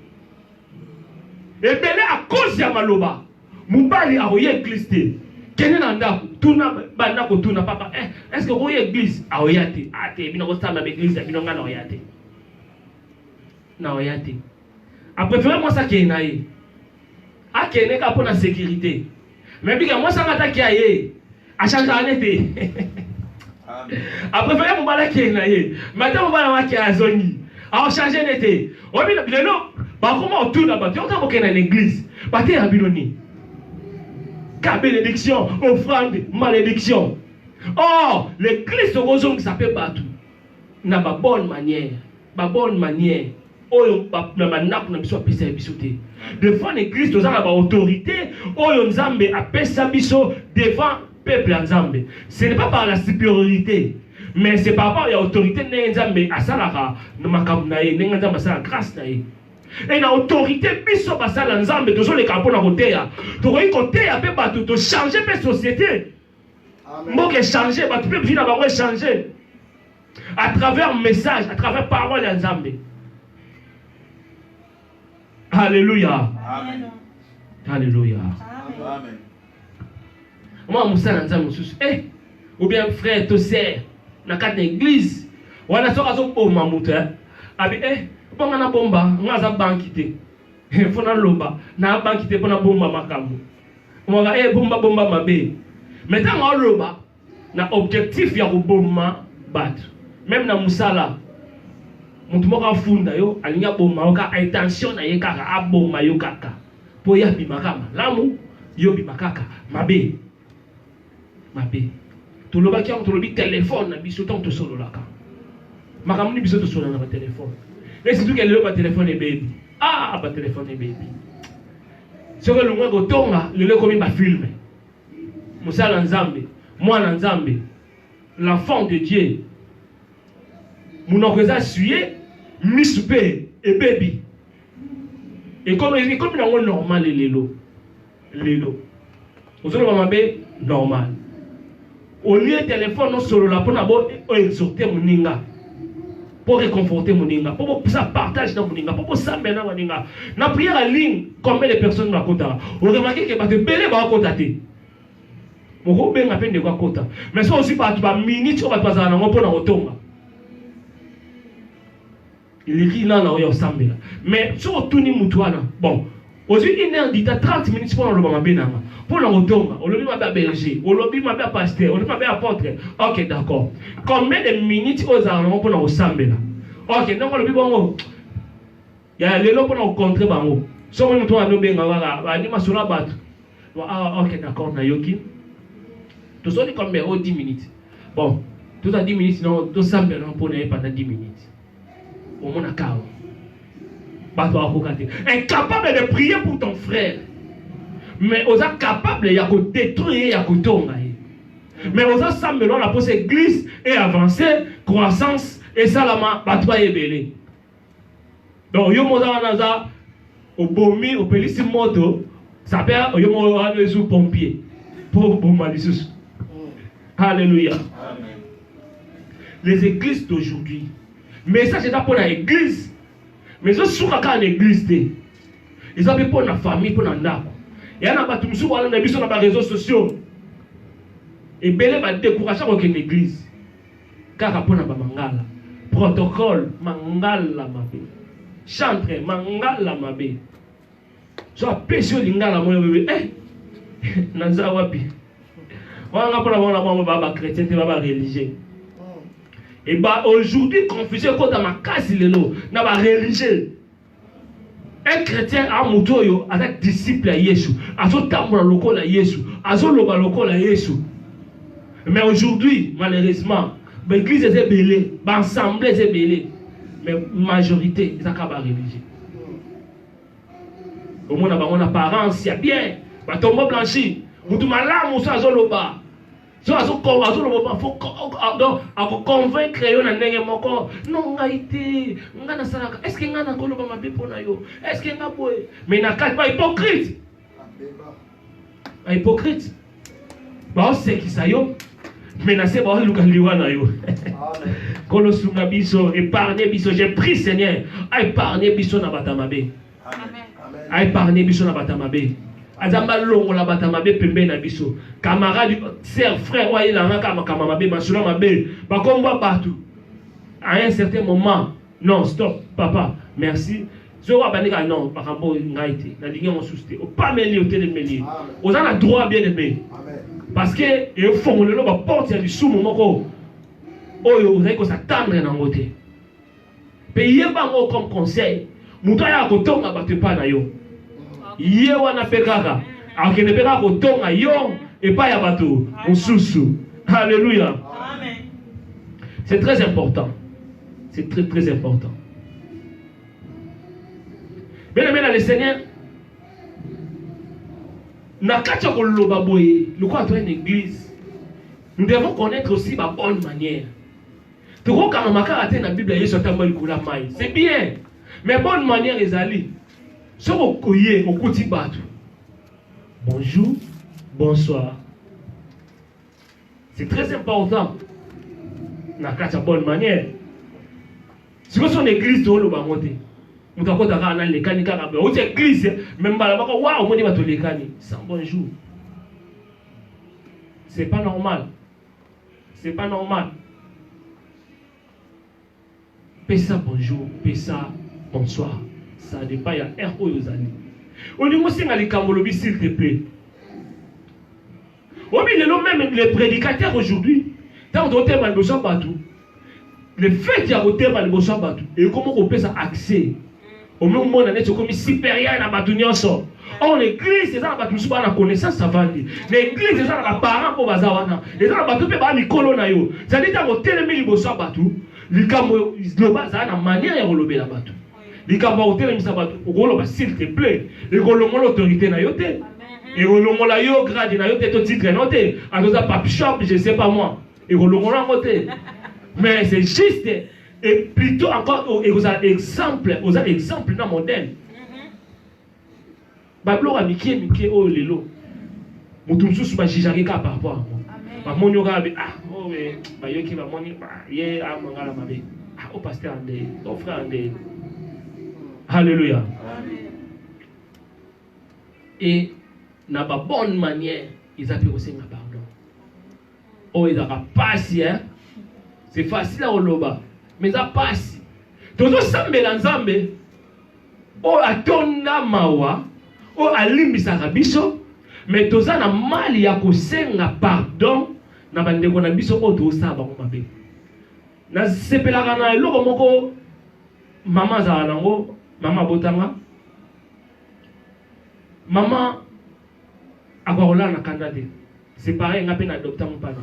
belé à cause ya maloba. Mubali a oye église te. Kene na ndaku tuna banda ko tuna papa. Est-ce que oye église a oyate? Ate bino ko sta ma église bino nga na oyate. Na oyate. A préféré moi ça qui est naïe. A qui est pour la sécurité. Mais puis moi ça va qui aille. A changer année. A préféré mon bala qui est naïe. Maintenant mon bala qui a zoni. A changer n'était. On dit le non. Bah comment on tourne là-bas? Tu entends qu'il y a une église. Bah t'es à Biloni. Car bénédiction, offrande, malédiction. Or l'église de Rosong ça peut battre. N'a pas bonne manière. Pas bonne manière. Des fois l'église nous a autorité Nzambe a pesa biso devant peuple Nzambe. Ce n'est pas par la supériorité, mais c'est par rapport à l'autorité Nzambe à Salara na makambu na ye Nzambe sa grâce na ye. Et la autorité biso basala Nzambe toujours les capons na côté ya. To côté ya pe batu to changer pe société. Mboke changer batu pe vivre ba changer à travers message, à travers parole Nzambe. Alléluia. Amen. Alléluia. Amen. Moi, Moussa Nzambe, ou bien frère, to sœur, dans quatre églises, ou on a sorti un bomba moteur. Abi, bon, on a bomba, on a banquité. Faut na loba, na banquité pour na bomba makambo. On va bomba mabe. Maintenant, on loba, na objectif ya bomba battre. Même na Moussa là. Mutu moka funda yo alinya bomba oka intention na ye kaka aboma yo kaka po ya bimaka malamu yo bimaka mabe toloba ki on tolobi téléphone na biso tant to solo laka makamuni biso to solo na ba téléphone et surtout que le ba téléphone e baby ba téléphone e baby so que lunga go tonga le komi ba film musala Nzambe mwana Nzambe l'enfant de Dieu Mounokeza suye misupé et baby. Et comme il y a un normal lelo. Vous allez voir normal. Au lieu de téléphone solo là pour exhorter mon ninga. Pour réconforter mon ninga, pour ça partage dans mon ninga, pour ça maintenant mon ninga. Na prière en ligne, combien de personnes racontent? Vous remarquez que te belé va contacter. Mon gros ben à peine de quoi compter. Mais ça aussi pas tu vas minute on va passer na pour na otonga. Il écrit là au Sambela. Mais sur tout ni mutuana. Bon, aujourd'hui il est dit 30 minutes pour le benanga. Pour le otonga, on le m'a berger, on le m'a pasteur, on le m'a apôtre. OK, d'accord. Combien de minutes aux armes pour le Sambela? OK, donc le bon. Il y a les lots pour rencontrer bango. So nous toi no benga wala, ni masula bat. OK, d'accord, na yoki. Tout ça dit combien 10 minutes. Bon, tout à 10 minutes non, tout Sambela pour ne pendant 10 minutes. Au monde à cao. Incapable de prier pour ton frère. Mais on est capable de détruire de tonga. Mais on a semblé la pose église et avancer, croissance et salama, batwa et belé. Donc, yo moza naza au bomi au pelisi moto, ça perd yo moza les pompiers pour bomalisus. Alléluia. Les églises d'aujourd'hui. Mais ça, c'est pas pour l'église. Mais ça, c'est pas l'église. Ils ont pour la famille, pour la nako. Il y a des gens qui sont sur les réseaux sociaux. Et Belé va décourager avec l'église. Car pour la mangala. Protocole, mangala mabe. Chantre, mangala mabe. Soit péché lingala mon bébé. Naza wapi. On a pour la baba chrétien, baba religieux. Et bah aujourd'hui, confusion quand dans ma case, il est là, dans ma religieux. Un chrétien a moto avec disciple à Jésus, a son tambour local à Jésus, a son loba local à Jésus. Mais aujourd'hui, malheureusement, l'église est belée, l'assemblée est belée, mais majorité, ils ont qu'à religieux. Au moins, on a apparence, il y a bien, bah tombeau blanchi, vous tout malade, on s'en loba. So faut convaincre yo na ndenge moko. Non ngaité, ngana salaka. Est-ce que ngana koloba mabe pona yo? Est-ce que ngaboy? Mais na pas hypocrite. Hypocrite. Ba c'est qui ça yo? Mais na c'est ba luka liwana yo. Kolo sunga biso, épargner biso, j'ai pris Seigneur, à épargner biso na batamabe. Amen. À épargner biso na batamabe. Azamba longo la batamabe pembe na biso. Camarade, sœur, frère, ouais, il a un kamamabe, masula mabe, ba komba partout. À un certain moment, non, stop, papa, merci. Je vois pas non, par rapport à ngaïté, na ligue on sousté. Au pas mêler au télémélier. Aux en a droit bien aimé. Parce que il faut le ba porte du sous moment ko. Oh, vous avez que ça tendre dans côté. Payer bango comme conseil. Mutaya ko tonga ba te pa na yo. Yé wana pekaka. Akene peka ko tonga yo et pas ya bato. Mususu. Alléluia. Amen. C'est très important. C'est très très important. Bien aimé dans le Seigneur, une église, nous devons connaître aussi la bonne manière. C'est bien, mais bonne manière les alliés. Si vous coyez au côté bateau, bonjour, bonsoir. C'est très important. La bonne manière. Si vous êtes une église, vous avez monté. Vous avez les église, même sans bonjour. C'est pas normal. C'est pas normal. Pessa bonjour, pessa bonsoir. Ça dépend, il y a un peu aux années. On dit, moi, c'est s'il te plaît. Même les prédicateurs aujourd'hui, tant qu'on a le besoin bateau, le fait qu'il y a le besoin bateau, et comment on peut ça accès au même moment, on est comme supérieur à bateau. Or, l'église, c'est ça, la connaissance, ça va dire. L'église, c'est ça, la parent pour Bazawana. Et ça, la bateau peut pas ni colonnayo. C'est-à-dire, quand on télémé le besoin bateau, le cambo, le bazar, la manière de relever la bateau. Le cambo, on télémé sa bateau, s'il te plaît, et on l'autorité na yote. Et on la yo grade na yote, tout titre noté. À nous a pas shop, je sais pas moi. Et on l'a noté. Mais c'est juste, et plutôt encore, et vous avez exemple dans mon modèle. Bablo a miké oh lelo. Mutumsusu ba jijari ka par rapport à moi. Ba monyoga be oh mais ba yoki ba moni ba ye a mangala mabe. Au pasteur ande, au frère ande. Alléluia. Amen. Et na ba bonne manière, ils appellent aussi ma pardon. Oh ils a passé hein. C'est facile à oloba, mais ça passe. Todo sambela nzambe. Oh atona mawa. O alimbisa biso mais toza na mali ya kosenga pardon na bandeko na biso o to saba ko mabe na sepelaka na eloko moko mama za nango mama botanga mama akola na kandade c'est pareil ngape na docteur mpane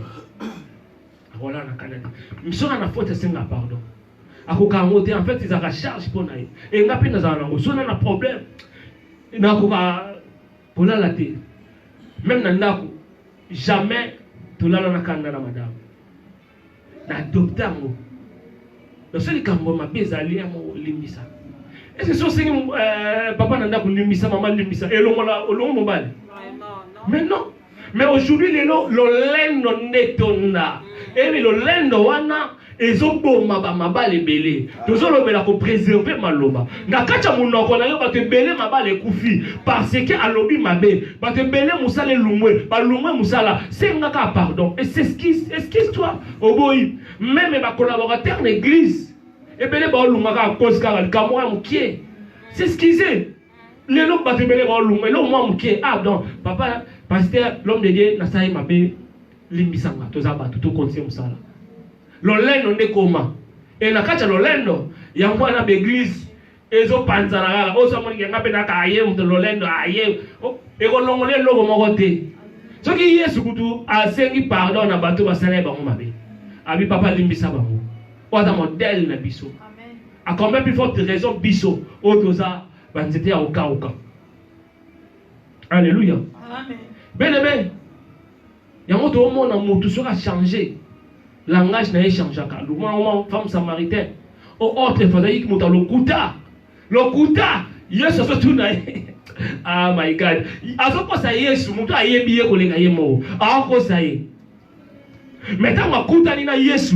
akola na kandade misona na faute senga pardon akoka ngote en fait ils a charge pour naï et ngape na za nango sona na problème. Même dans jamais tu l'as dans la madame. Na docteur mo. Le seul qui m'a bezali mo limisa. Est-ce que c'est papa nanda ko limisa maman limisa et lo mo bal. Mais non. Mais aujourd'hui le lendo netona. Et le lendo wana ezoboma ba mabale belé tozolobela ko préserver maloba na kacha munoko na yo ba te belé mabale kufi parce que alobi mabe ba te belé musala lumwe ba lumwe musala c'est ngaka pardon et c'est excuse-toi oboyi même ba collaborateur l'église et belé ba lumaka cause ka kamwa mukie c'est excusé les lots ba te belé ba lumwe lo moi mukie ah donc papa pasteur l'homme de Dieu na sai mabe limbisanga tozaba tout continuer musala lolendo nde koma et na kacha lolendo ya mwana l'église ezo panza na kala oso moni ngape na kaye mto lolendo aye e ko longole logo moko te soki Yesu kutu asengi pardon na bato basana ba mabe abi papa limbisa bango oza modèle na biso amen a combien plus forte raison biso otoza banzete ya oka alléluia amen bien aimé Il y a un autre monde dans mon tout sera changé. Langage n'a pas changé. Le femme samaritaine. Au autre, il faudrait que le kuta. Le kuta, il y a ce tout. Ah my God. À ce point, ça y est, je suis à y bien collègue à y mort. Ah, quoi ça y est. Maintenant, ma kuta ni na Yesu.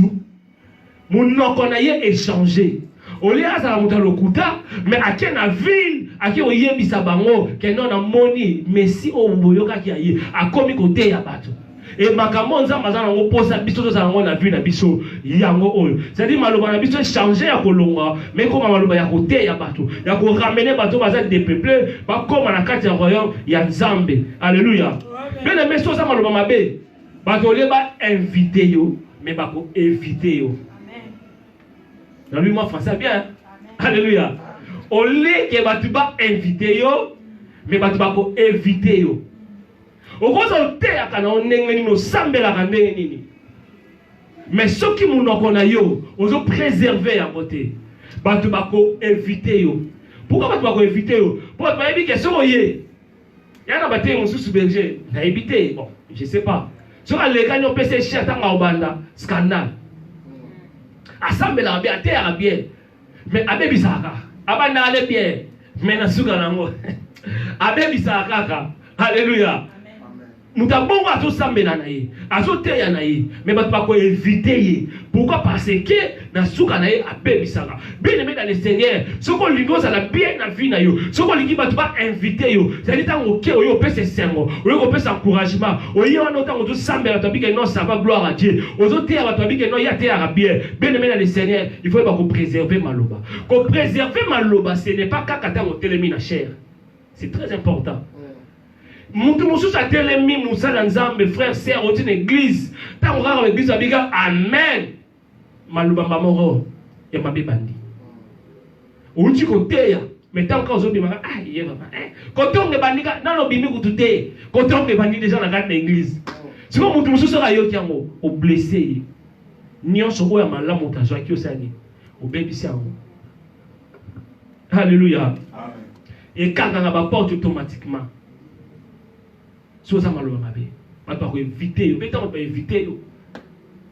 Mon nom qu'on a échangé. Au lieu de ça, le kuta, mais à quelle ville, à qui on y est bisabango, qu'elle n'a moni, mais si on boyoka qui a y a commis côté ya bateau. Et makamonza mazana ngo posa biso za ngo na vu na biso yango oyo. C'est-à-dire maloba na biso changer ya kolonga, mais comme maloba ya côté ya bateau, ya ko ramener bateau baza dépeuplé, ba comme na kati ya royaume ya Nzambe. Alléluia. Bien les messieurs ça maloba mabe. Bateau le ba inviter yo, mais ba ko éviter yo. Dans lui, moi, français bien. Amen. Alléluia. Au lieu que tu vas inviter yo, mais tu vas éviter yo. Au gros, on te a quand on est no sambe la rande nini. Mais ceux qui m'ont connaît yo, on ont préservé à côté. Tu vas éviter yo. Pourquoi tu vas éviter yo? Pour tu vas éviter que ce yé. Il y a un bâtiment mon sous berger. Na éviter. Bon, je sais pas. Sur les gars on peut se chercher dans banda scandale. Assemble la bien terre bien mais abe bisaka abana ale bien mais na suka nango abe bisaka ka alléluia mutabongo ato sambela na ye azo teya na ye mais bat pas ko éviter ye pourquoi parce que na suka na ye abe bisaka bien aimé dans le Seigneur soko lingo ça la bien na vie na yo soko lingi bat pas inviter yo c'est dit tant OK oyo pese sengo oyo ko pese encouragement oyo on autant to sambela to bika non ça va gloire à Dieu ozo teya bat bika non ya teya bien bien aimé dans le Seigneur il faut pas ko préserver maloba ko préserver maloba ce n'est pas kaka tant telemi na chair c'est très important. Moutou moussou sa telemi moussa dans mes frères sœurs au une église tant on rare l'église abiga amen maluba mamoro ya mabe bandi uti côté ya mais tant qu'on zobi maka ah yé maman côté on bandika non no bimi kututé côté on bandi déjà dans la l'église si vous moutou moussou sera yo kiango au blessé nyonso oya malamu tazwa ki osani au bébisi yango alléluia amen et quand on va porte automatiquement si vous avez mal au mabe, vous pouvez éviter, vous pouvez éviter.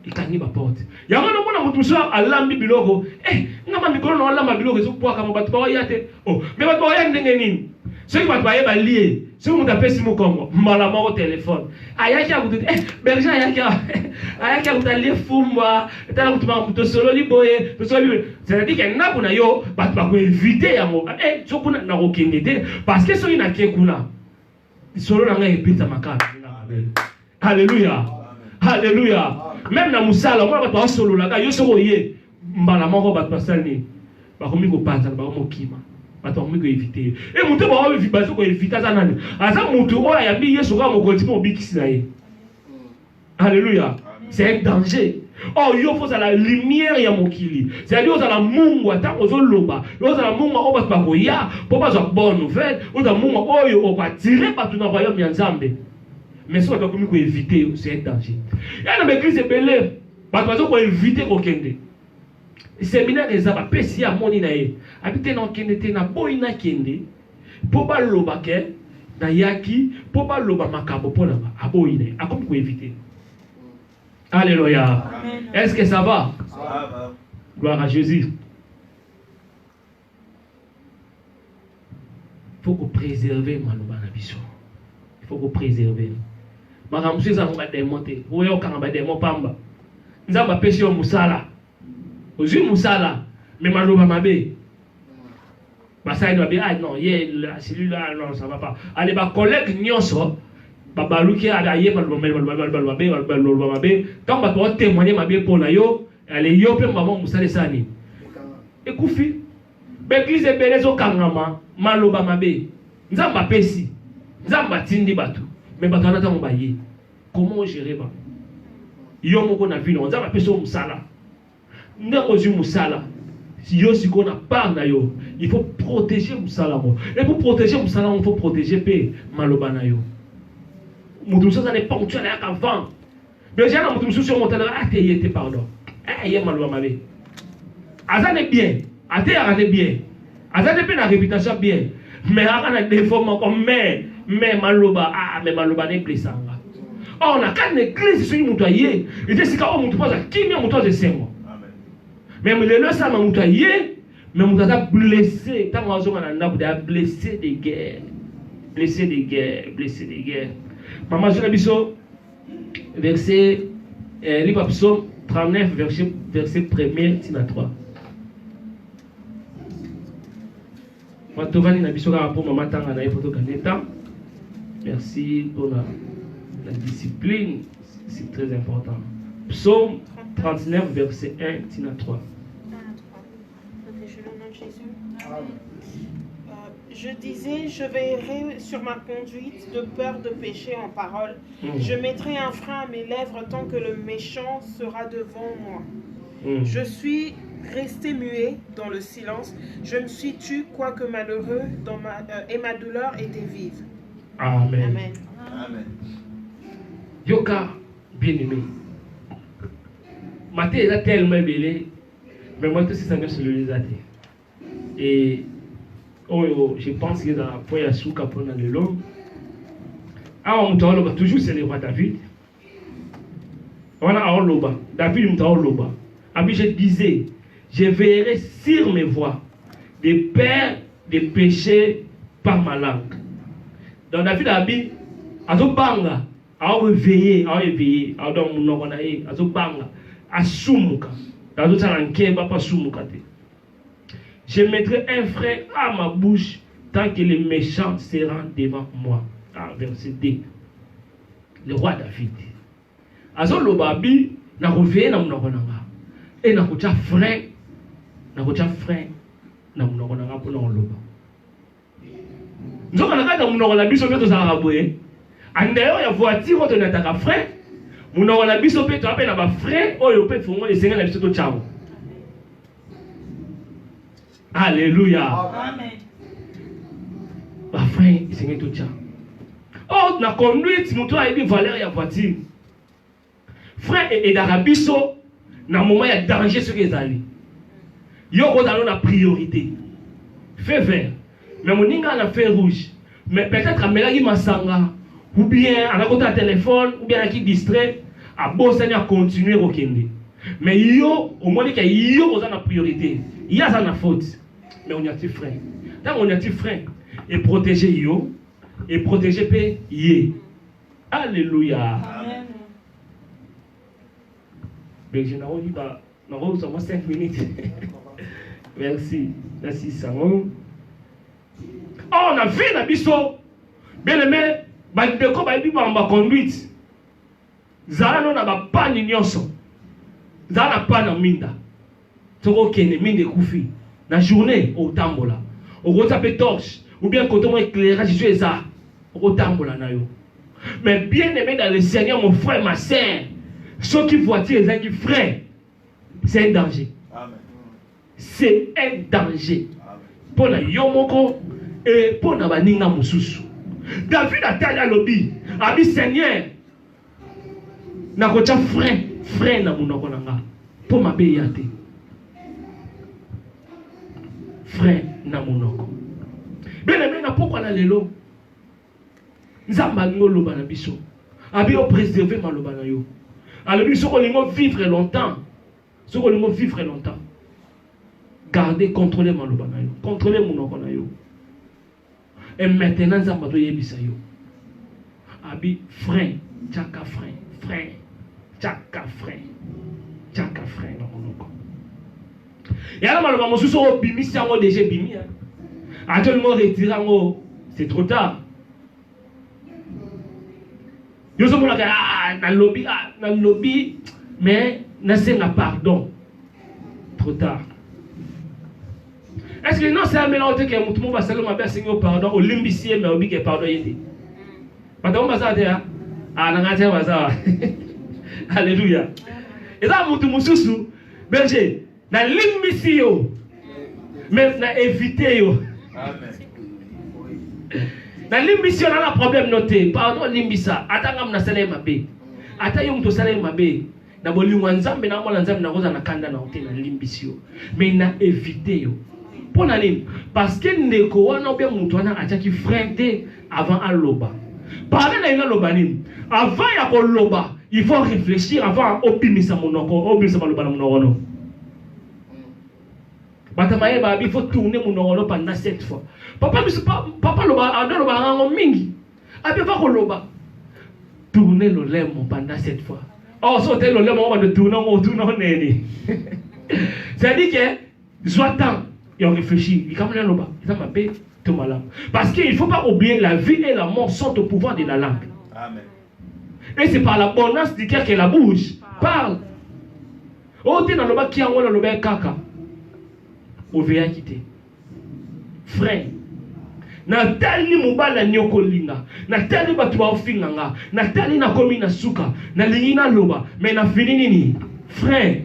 Et quand il va porter, il y a un moment où vous avez l'alambi bilogo. Eh, nous avons mis le l'alambi bilogo. Vous pouvez comme vous pouvez y oh, mais vous pouvez y aller. Ceux qui vont y aller, ceux qui vont taper sur mon compte, malamment au téléphone. Aïe, qui a vous dit, eh, berger, aïe, qui a vous allé fumba, et là vous m'avez tout solo liboye, tout solo. C'est-à-dire qu'il y a un peu yo, vous pouvez éviter à moi. Eh, ce qu'on a aucune idée, parce que ceux qui n'ont qu'un coup là. Solo na ngai pita makana. Alléluia. Alléluia. Même na musala moi ba solo la yo soko ye mbala moko ba pasani. Ba komi ko panza ba mo kima. Ba to komi ko éviter. Et mutu ba o ba ko éviter za nani. Aza mutu o ya bi yeso ka mo konti mo bikisi na ye. Alléluia. C'est un danger. Oh, il faut la lumière ya mokili. C'est-à-dire aux la mungu ata ozo loba. Aux la mungu o ba ko ya, pour pas avoir bonne nouvelle, aux la mungu oyo o ba tirer partout dans le royaume ya Nzambe. Mais ça doit comme ko éviter, c'est un danger. Il y a une église belé, ba to ko éviter ko kende. Séminaire des aba pesi ya moni na ye. Habiter na kende te na boina kende. Pour pas loba ke na yaki, pour pas loba makambo pona ba aboine. A comme ko éviter. Alléluia. Est-ce que ça va? Gloire à Jésus. Il faut qu'on préserve Maloba Nabiso. Il faut qu'on préserve. Madame, si ça va démonter, vous voyez, quand on va démonter, Pamba. Nous avons pêché au Moussala. Aux yeux Moussala, mais Maloba Mabé. Bassa, il va dire, ah non, celui-là, non, ça ne va pas. Allez, ma collègue Nyonso. Babaluki adaye balbabe tant ba to témoigner mabe pour na yo ale yo pe maman musale sani ekufi l'église belezo kangama maloba mabe nzamba pesi nzamba tindi batu mais batu anata mbaye comment gérer ba yo moko na vie nzamba peso musala ndeko zu musala si yo siko na part na yo il faut protéger musala mo et pour protéger musala il faut protéger pe maloba na yo. Moutoussa n'est pas ponctuel avant. Mais j'ai un moutoussa sur mon talent. Ah, t'es pardon. Ah, y'a mal ma vie. Azan est bien. Azan est bien. Azan est bien la réputation bien. Mais Azan a des formes comme mais maloba. Ah, mais maloba n'est plus ça. Or, on a qu'une église, c'est une moutaillée. Et c'est quand on moutoire, qui est moutoire de 5 mois. Même les leçons, on moutaillé, mais on a blessé. Tant qu'on a blessé des guerres. Blessé des guerres, blessé des guerres. Maman, je l'ai verset, livre psaume 39, verset 1er, tina 3. Merci pour la discipline, c'est très important. Psaume 39, verset 1, tina 3. Je disais, je veillerai sur ma conduite de peur de pécher en parole. Je mettrai un frein à mes lèvres tant que le méchant sera devant moi. Je suis resté muet dans le silence. Je me suis tu, quoique malheureux, et ma douleur était vive. Amen. Amen. Amen. Yoka, bien-aimé. Ma tête est tellement belle, mais moi, tout ça, c'est le lésaté. Et je pense que dans la foi, il y a souka pour le long. Ah, on t'a toujours, c'est le roi David. On a Loba. David, on t'a Loba. Abi, je disais, je veillerai sur mes voies, des pères, des péchés par ma langue. Donc, David a dit, Azo Banga, a veillé, a dans mon nom, Azo Banga, a Sumuka, Azo Talanke, Papa Sumuka. Je mettrai un frein à ma bouche tant que les méchants seront devant moi. Ah, verset 2. Le roi David. Azo Lobabi, na reveillé na mnogonanga. Et na kocha frein, na mnogonanga pour na loba. Nous avons un mnogonanga biso peto za raboué. En d'ailleurs, il y a voiture quand on attaque frein. Mnogonanga biso peto appelle na ba frein, oyo pe fongo et senga na biso to chao. Alléluia. Amen. Ma frère, il s'est tout ça. Oh, na conduite, mon toit a dit valeur et voiture. Frère, et d'Arabiso, na moment il y a danger sur les alliés. Yoko dans la priorité. Feu vert. Mais mon ninga a fait rouge. Mais peut-être à Melagi Masanga, ou bien à la côté de téléphone, ou bien à qui distrait, à Bossani à continuer au Kende. Mais yo, au moins qu'il y a yo dans la priorité. Il y a ça na faute. Mais on y a des freins. Tant on y a des freins. Et protéger yo. Et protéger pe yé. Alléluia. Amen. Mais je n'ai pas dit 5 minutes. Merci. Merci, Samo. Oh, on a vu la biso. Bien aimé, bandeko ba biba en conduite. Zala non na pas ni nyonso. Zala pas na minda. Toko kene minde kufi. La journée au tambola. Au retape torche. Ou bien quand on éclairage, je suis ça. Au tambola na yo. Mais bien aimé dans le Seigneur, mon frère, ma sœur. Ceux qui voient les qui frères, c'est un danger. Amen. C'est un danger. Amen. Pour la yomoko et pour la baninga mususu. David a taillé à l'obi. A dit Seigneur. Na kocha frère na munoko nanga. Pour ma beyate. Frère na munoko. Bien aimé na pourquoi na lelo. Nzamba ngolo bana biso. Abi o préserver maloba na yo. Alors, ceux qui vont vivre longtemps, gardez, contrôlez mon lobanayo, contrôlez mon okonayo. Et maintenant, nous avons dit bisayo. Abi frein, tchaka frein, tchaka frein, non. Et alors, malheureusement, mon sous au bimi, c'est un déjà bimi. Actuellement, retiré, c'est trop tard. Yo sommes là, dans le lobby, mais n'a pardon. Trop tard. Est-ce que non, c'est un mélange que tout le monde va saluer ma belle Seigneur pardon, au limbicier, mais au bique pardon, il dit. Madame Bazada, ah, n'a pas ça. Alléluia. Et là, mon tout moussou, berger, n'a limbicier, mais n'a évité. Amen. Na limbision na problème noté pardon limbisa atanga mna sala mabe ata yo mto sala mabe na bolingo nzambe na mwana nzambe na koza na kanda na hotel na limbisio mais na éviter yo pona nini parce que ndeko wana bien mutu wana ataki frente avant aloba Parler na ina lobani. Avant ya ko loba, il faut réfléchir avant opimisa monoko, opimisa maloba na monoko. Batamaye ba il faut tourner monoko pendant 7 fois. Papa loba ando loba rango mingi. Abi va ko loba. Tourner le lemo pendant 7 fois. Oh, sauter le lemo on va de tourner on neni. C'est-à-dire que j'attends et on réfléchit. Il comme loba, ça m'appelle tout malade. Parce qu'il ne faut pas oublier la vie et la mort sont au pouvoir de la langue. Amen. Et c'est par l'abondance du cœur que la bouche parle. Oh, tu es dans le bas qui a dans le bas caca. Au veillé quitter. Frère. Natali mubala nyoko linga. Natali batuwa ofinganga. Natali na komi na suka. Na lingina loba. Mais na fini nini? Frère.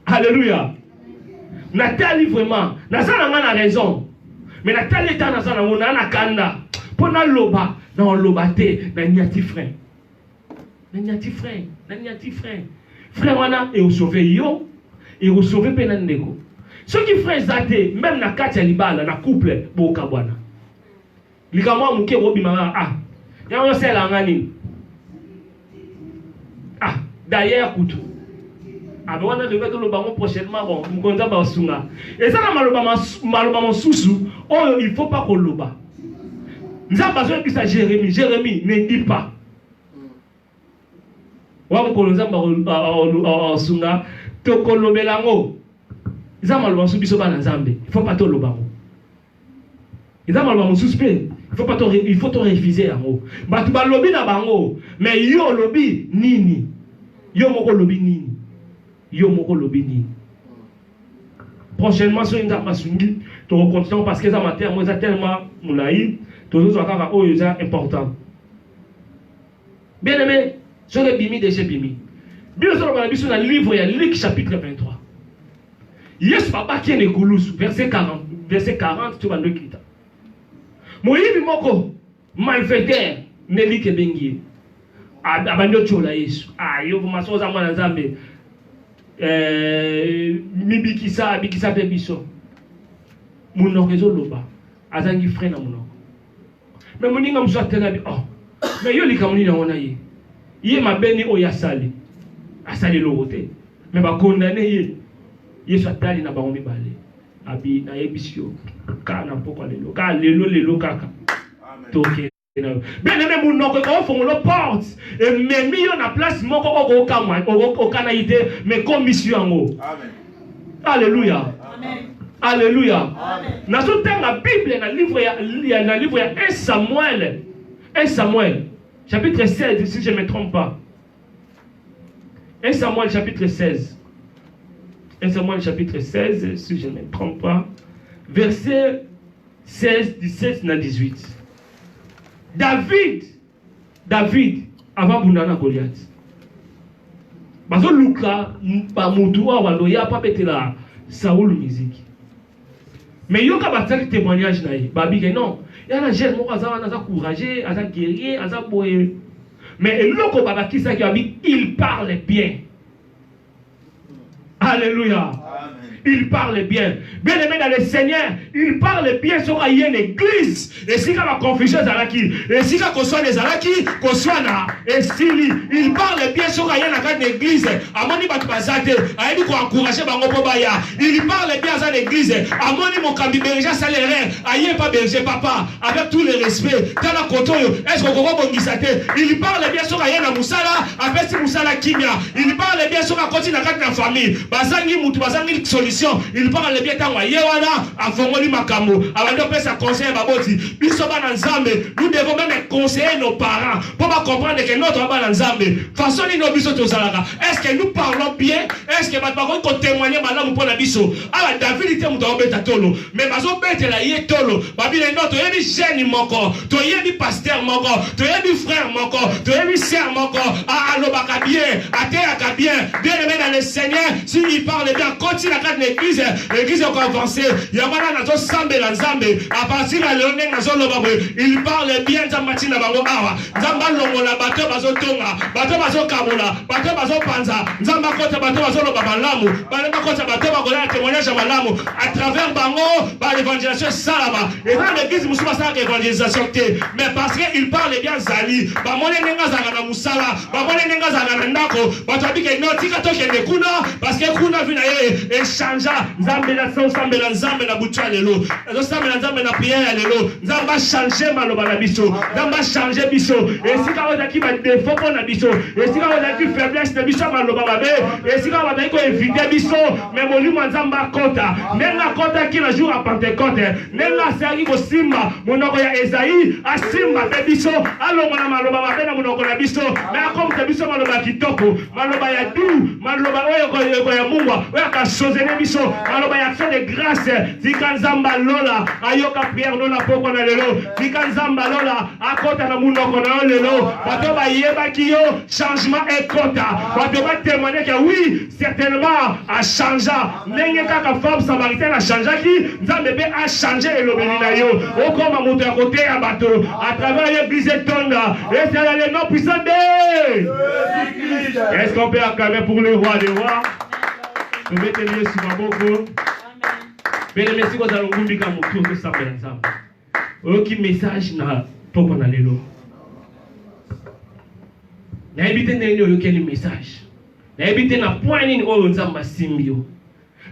Alléluia. Natali vraiment. Nazana nga na raison. Mais Natali ta nazana ngona na kanda. Pona loba. Na loba te. Na nyati frère. Nanyati frère, nanyati frère. Frère wana et au sauver yo et au sauver penandeko. Ceux qui frère zate même na kati ya libala na couple boka bwana. Likamwa muke robi mama ah. Ya on sela ngani. Ah, d'ailleurs kutu. Ah ben on a levé le bango prochainement bon, mukonza ba sunga. Et ça na maloba monsusu, oh il faut pas qu'on loba. Nzamba zo kisa Jérémie, ne dis pas. Wako kolonzamba sunga to kolobelango izama lo bansubiso bana nzambe il faut pas to lobango izama lo bansuspect il faut to réviser yango batu ba lobi na bango mais yo lobi nini yo moko lobi nini prochainement sur nzamba sungi to continuer parce que ça matin moi ça tellement moulaï to zo kaka oyo ça important bien aimé. Je l'ai bimi déjà bimi. Bien sûr, on a vu sur le livre, il y a Luc chapitre 23. Yes, papa qui est Négoulous, verset 40, tu vas le quitter. Moïbi moko, malfaiteur, Nelly Kebengi. Abanyo chola yesu. Ah, yo, vous m'assez à moi dans Zambé. Bikisa pebiso. Mon réseau loba. Azangi frère na mon. Mais mon ninga mso atena oh. Mais yo likamuni na ona ye. Ye mabeni o yasali asali logote mais ba condamné ye so tali na bango mibale abi na yebisio kana poko lelo ka lelo kaka toke bien aimé munoko ko fongo porte et memi yo na place moko oko kamwa oko kana ite mais commission ngo amen alléluia amen alléluia amen na so tanga bible na livre ya 1 Samuel chapitre 16, si je ne me trompe pas. 1 Samuel chapitre 16. 1 Samuel chapitre 16, si je ne me trompe pas. Verset 16, 17 à 18. David, avant Bounana Goliath. Parce que Luka, Bamoudou, Wandoya, pas pété la Saoul musique. Mais yoka bataki témoignage naïe. Babi non. Il y a un jeune qui a courageux, a guerrier, a boé. Mais l'autre baba qui il parle bien. Alléluia. Il parle bien. Bien aimé dans le Seigneur, il parle bien sur une église. Et si il y a la confusion, et si il y a qu'on soit des alaki, qu'on soit là, et si il parle bien sur une église, à mon niveau, il parle bien dans l'église, à mon niveau, quand il berger salaire, aïe pas berger papa, avec tout le respect, dans la coton, est-ce qu'on va il parle bien sur une moussala, avec si moussala kimia, il parle bien sur un continent de la famille, bazangi moutou, bazangi solution. Il parle bien tant yewana afongoli makambo abando pesa conseil baboti biso bana nzambe nous devons même conseiller nos parents pour comprendre que notre bana nzambe façon ni no biso tozalaka est-ce que nous parlons bien est-ce que batba ko témoigner malamu pour la biso ala David était muto obeta tolo mais bazo betela ye tolo babile ndoto yebi jeune moko to yebi pasteur moko to yebi frère moko to yebi sœur moko a alobaka bien ateaka bien bien aimé dans le Seigneur s'il parle bien continue la carte de l'église est avancée il y a mana nazo sambela nzambe à partir de l'année nazo loba il parle bien nzamati na bango awa nzamba longola bato bazo tonga bato bazo kabola bato bazo panza nzamba kota bato bazo loba malamu balema kota bato bakola témoignage ya malamu à travers bango par l'évangélisation salama et dans l'église musuma ça l'évangélisation mais parce que il parle bien zali ba mone nenga zanga na musala ba mone nenga zanga na ndako bato abike no tika tokende kuna parce que kuna vina ye échangea nzambe na so sambela nzambe na butwa lelo zo sambela nzambe na prière lelo nzamba changer maloba na biso nzamba changer biso et si ka ozaki ba défaut pona biso et si ka ozaki faiblesse na biso maloba mabe et si ka ozaki ko éviter biso mais molimo nzamba kota nenga kota ki na jour à Pentecôte nenga saki ko simba monoko ya Esaïe asimba pe biso alongo na maloba mabe na monoko na biso mais akomta biso maloba kitoko maloba ya du maloba oyo ko ya mungwa oyo ka sozene biso maloba ya action de grâce zika nzamba lola ayoka prière no na poko na lelo zika nzamba lola akota na monoko na lelo bato ba yeba ki yo changement ekota bato ba témoigner que oui certainement a changé ndenge kaka femme samaritaine a changé ki nzambe be a changé elobeli na yo okoma moto ya côté ya bato à travers l'église tonda et c'est le nom puissant de est-ce qu'on peut acclamer pour le roi des rois mettez-le sur ma boko mais le merci que ngumbi ka mutu ko sambela nzambe oki message na poko na lelo na ebite nini oyo keni message na ebite na point nini oyo nzamba simbio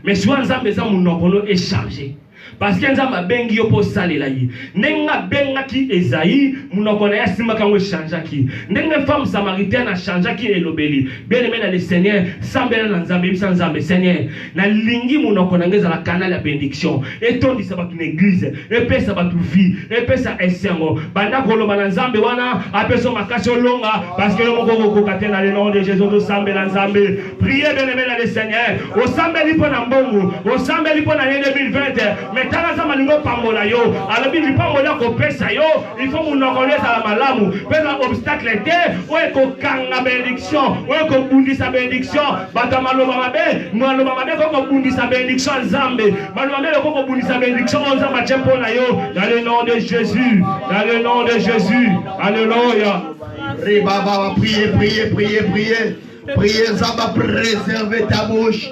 mais souvent nzambe za munoko no échanger parce que nzamba bengi yo po salela yi nenga benga ki Esaïe munoko na yasimba kango changeaki nenga femme samaritaine a changeaki elobeli bien aimé dans le Seigneur sambela na nzambe bisa nzambe Seigneur na lingi munoko na ngeza la canal ya bénédiction et tondi sa batu l'église et pesa batu vie et pesa esengo banda koloba na nzambe wana apeso makasho longa parce que le moko ko katena le nom de Jésus do sambela nzambe priez bien aimé dans le Seigneur o sambeli po na mbongo o sambeli po na 2020 mais tala za malingo pambola yo alobi lipambola ko pesa yo il faut munokoleza la malamu pesa obstacle te o ko kanga bénédiction o ko bundisa bénédiction bata maloba mabe ko bundisa bénédiction nzambe maloba mabe ko bundisa bénédiction nzamba tempo na yo dans le nom de Jésus dans le nom de Jésus alléluia priez nzamba préserver ta bouche.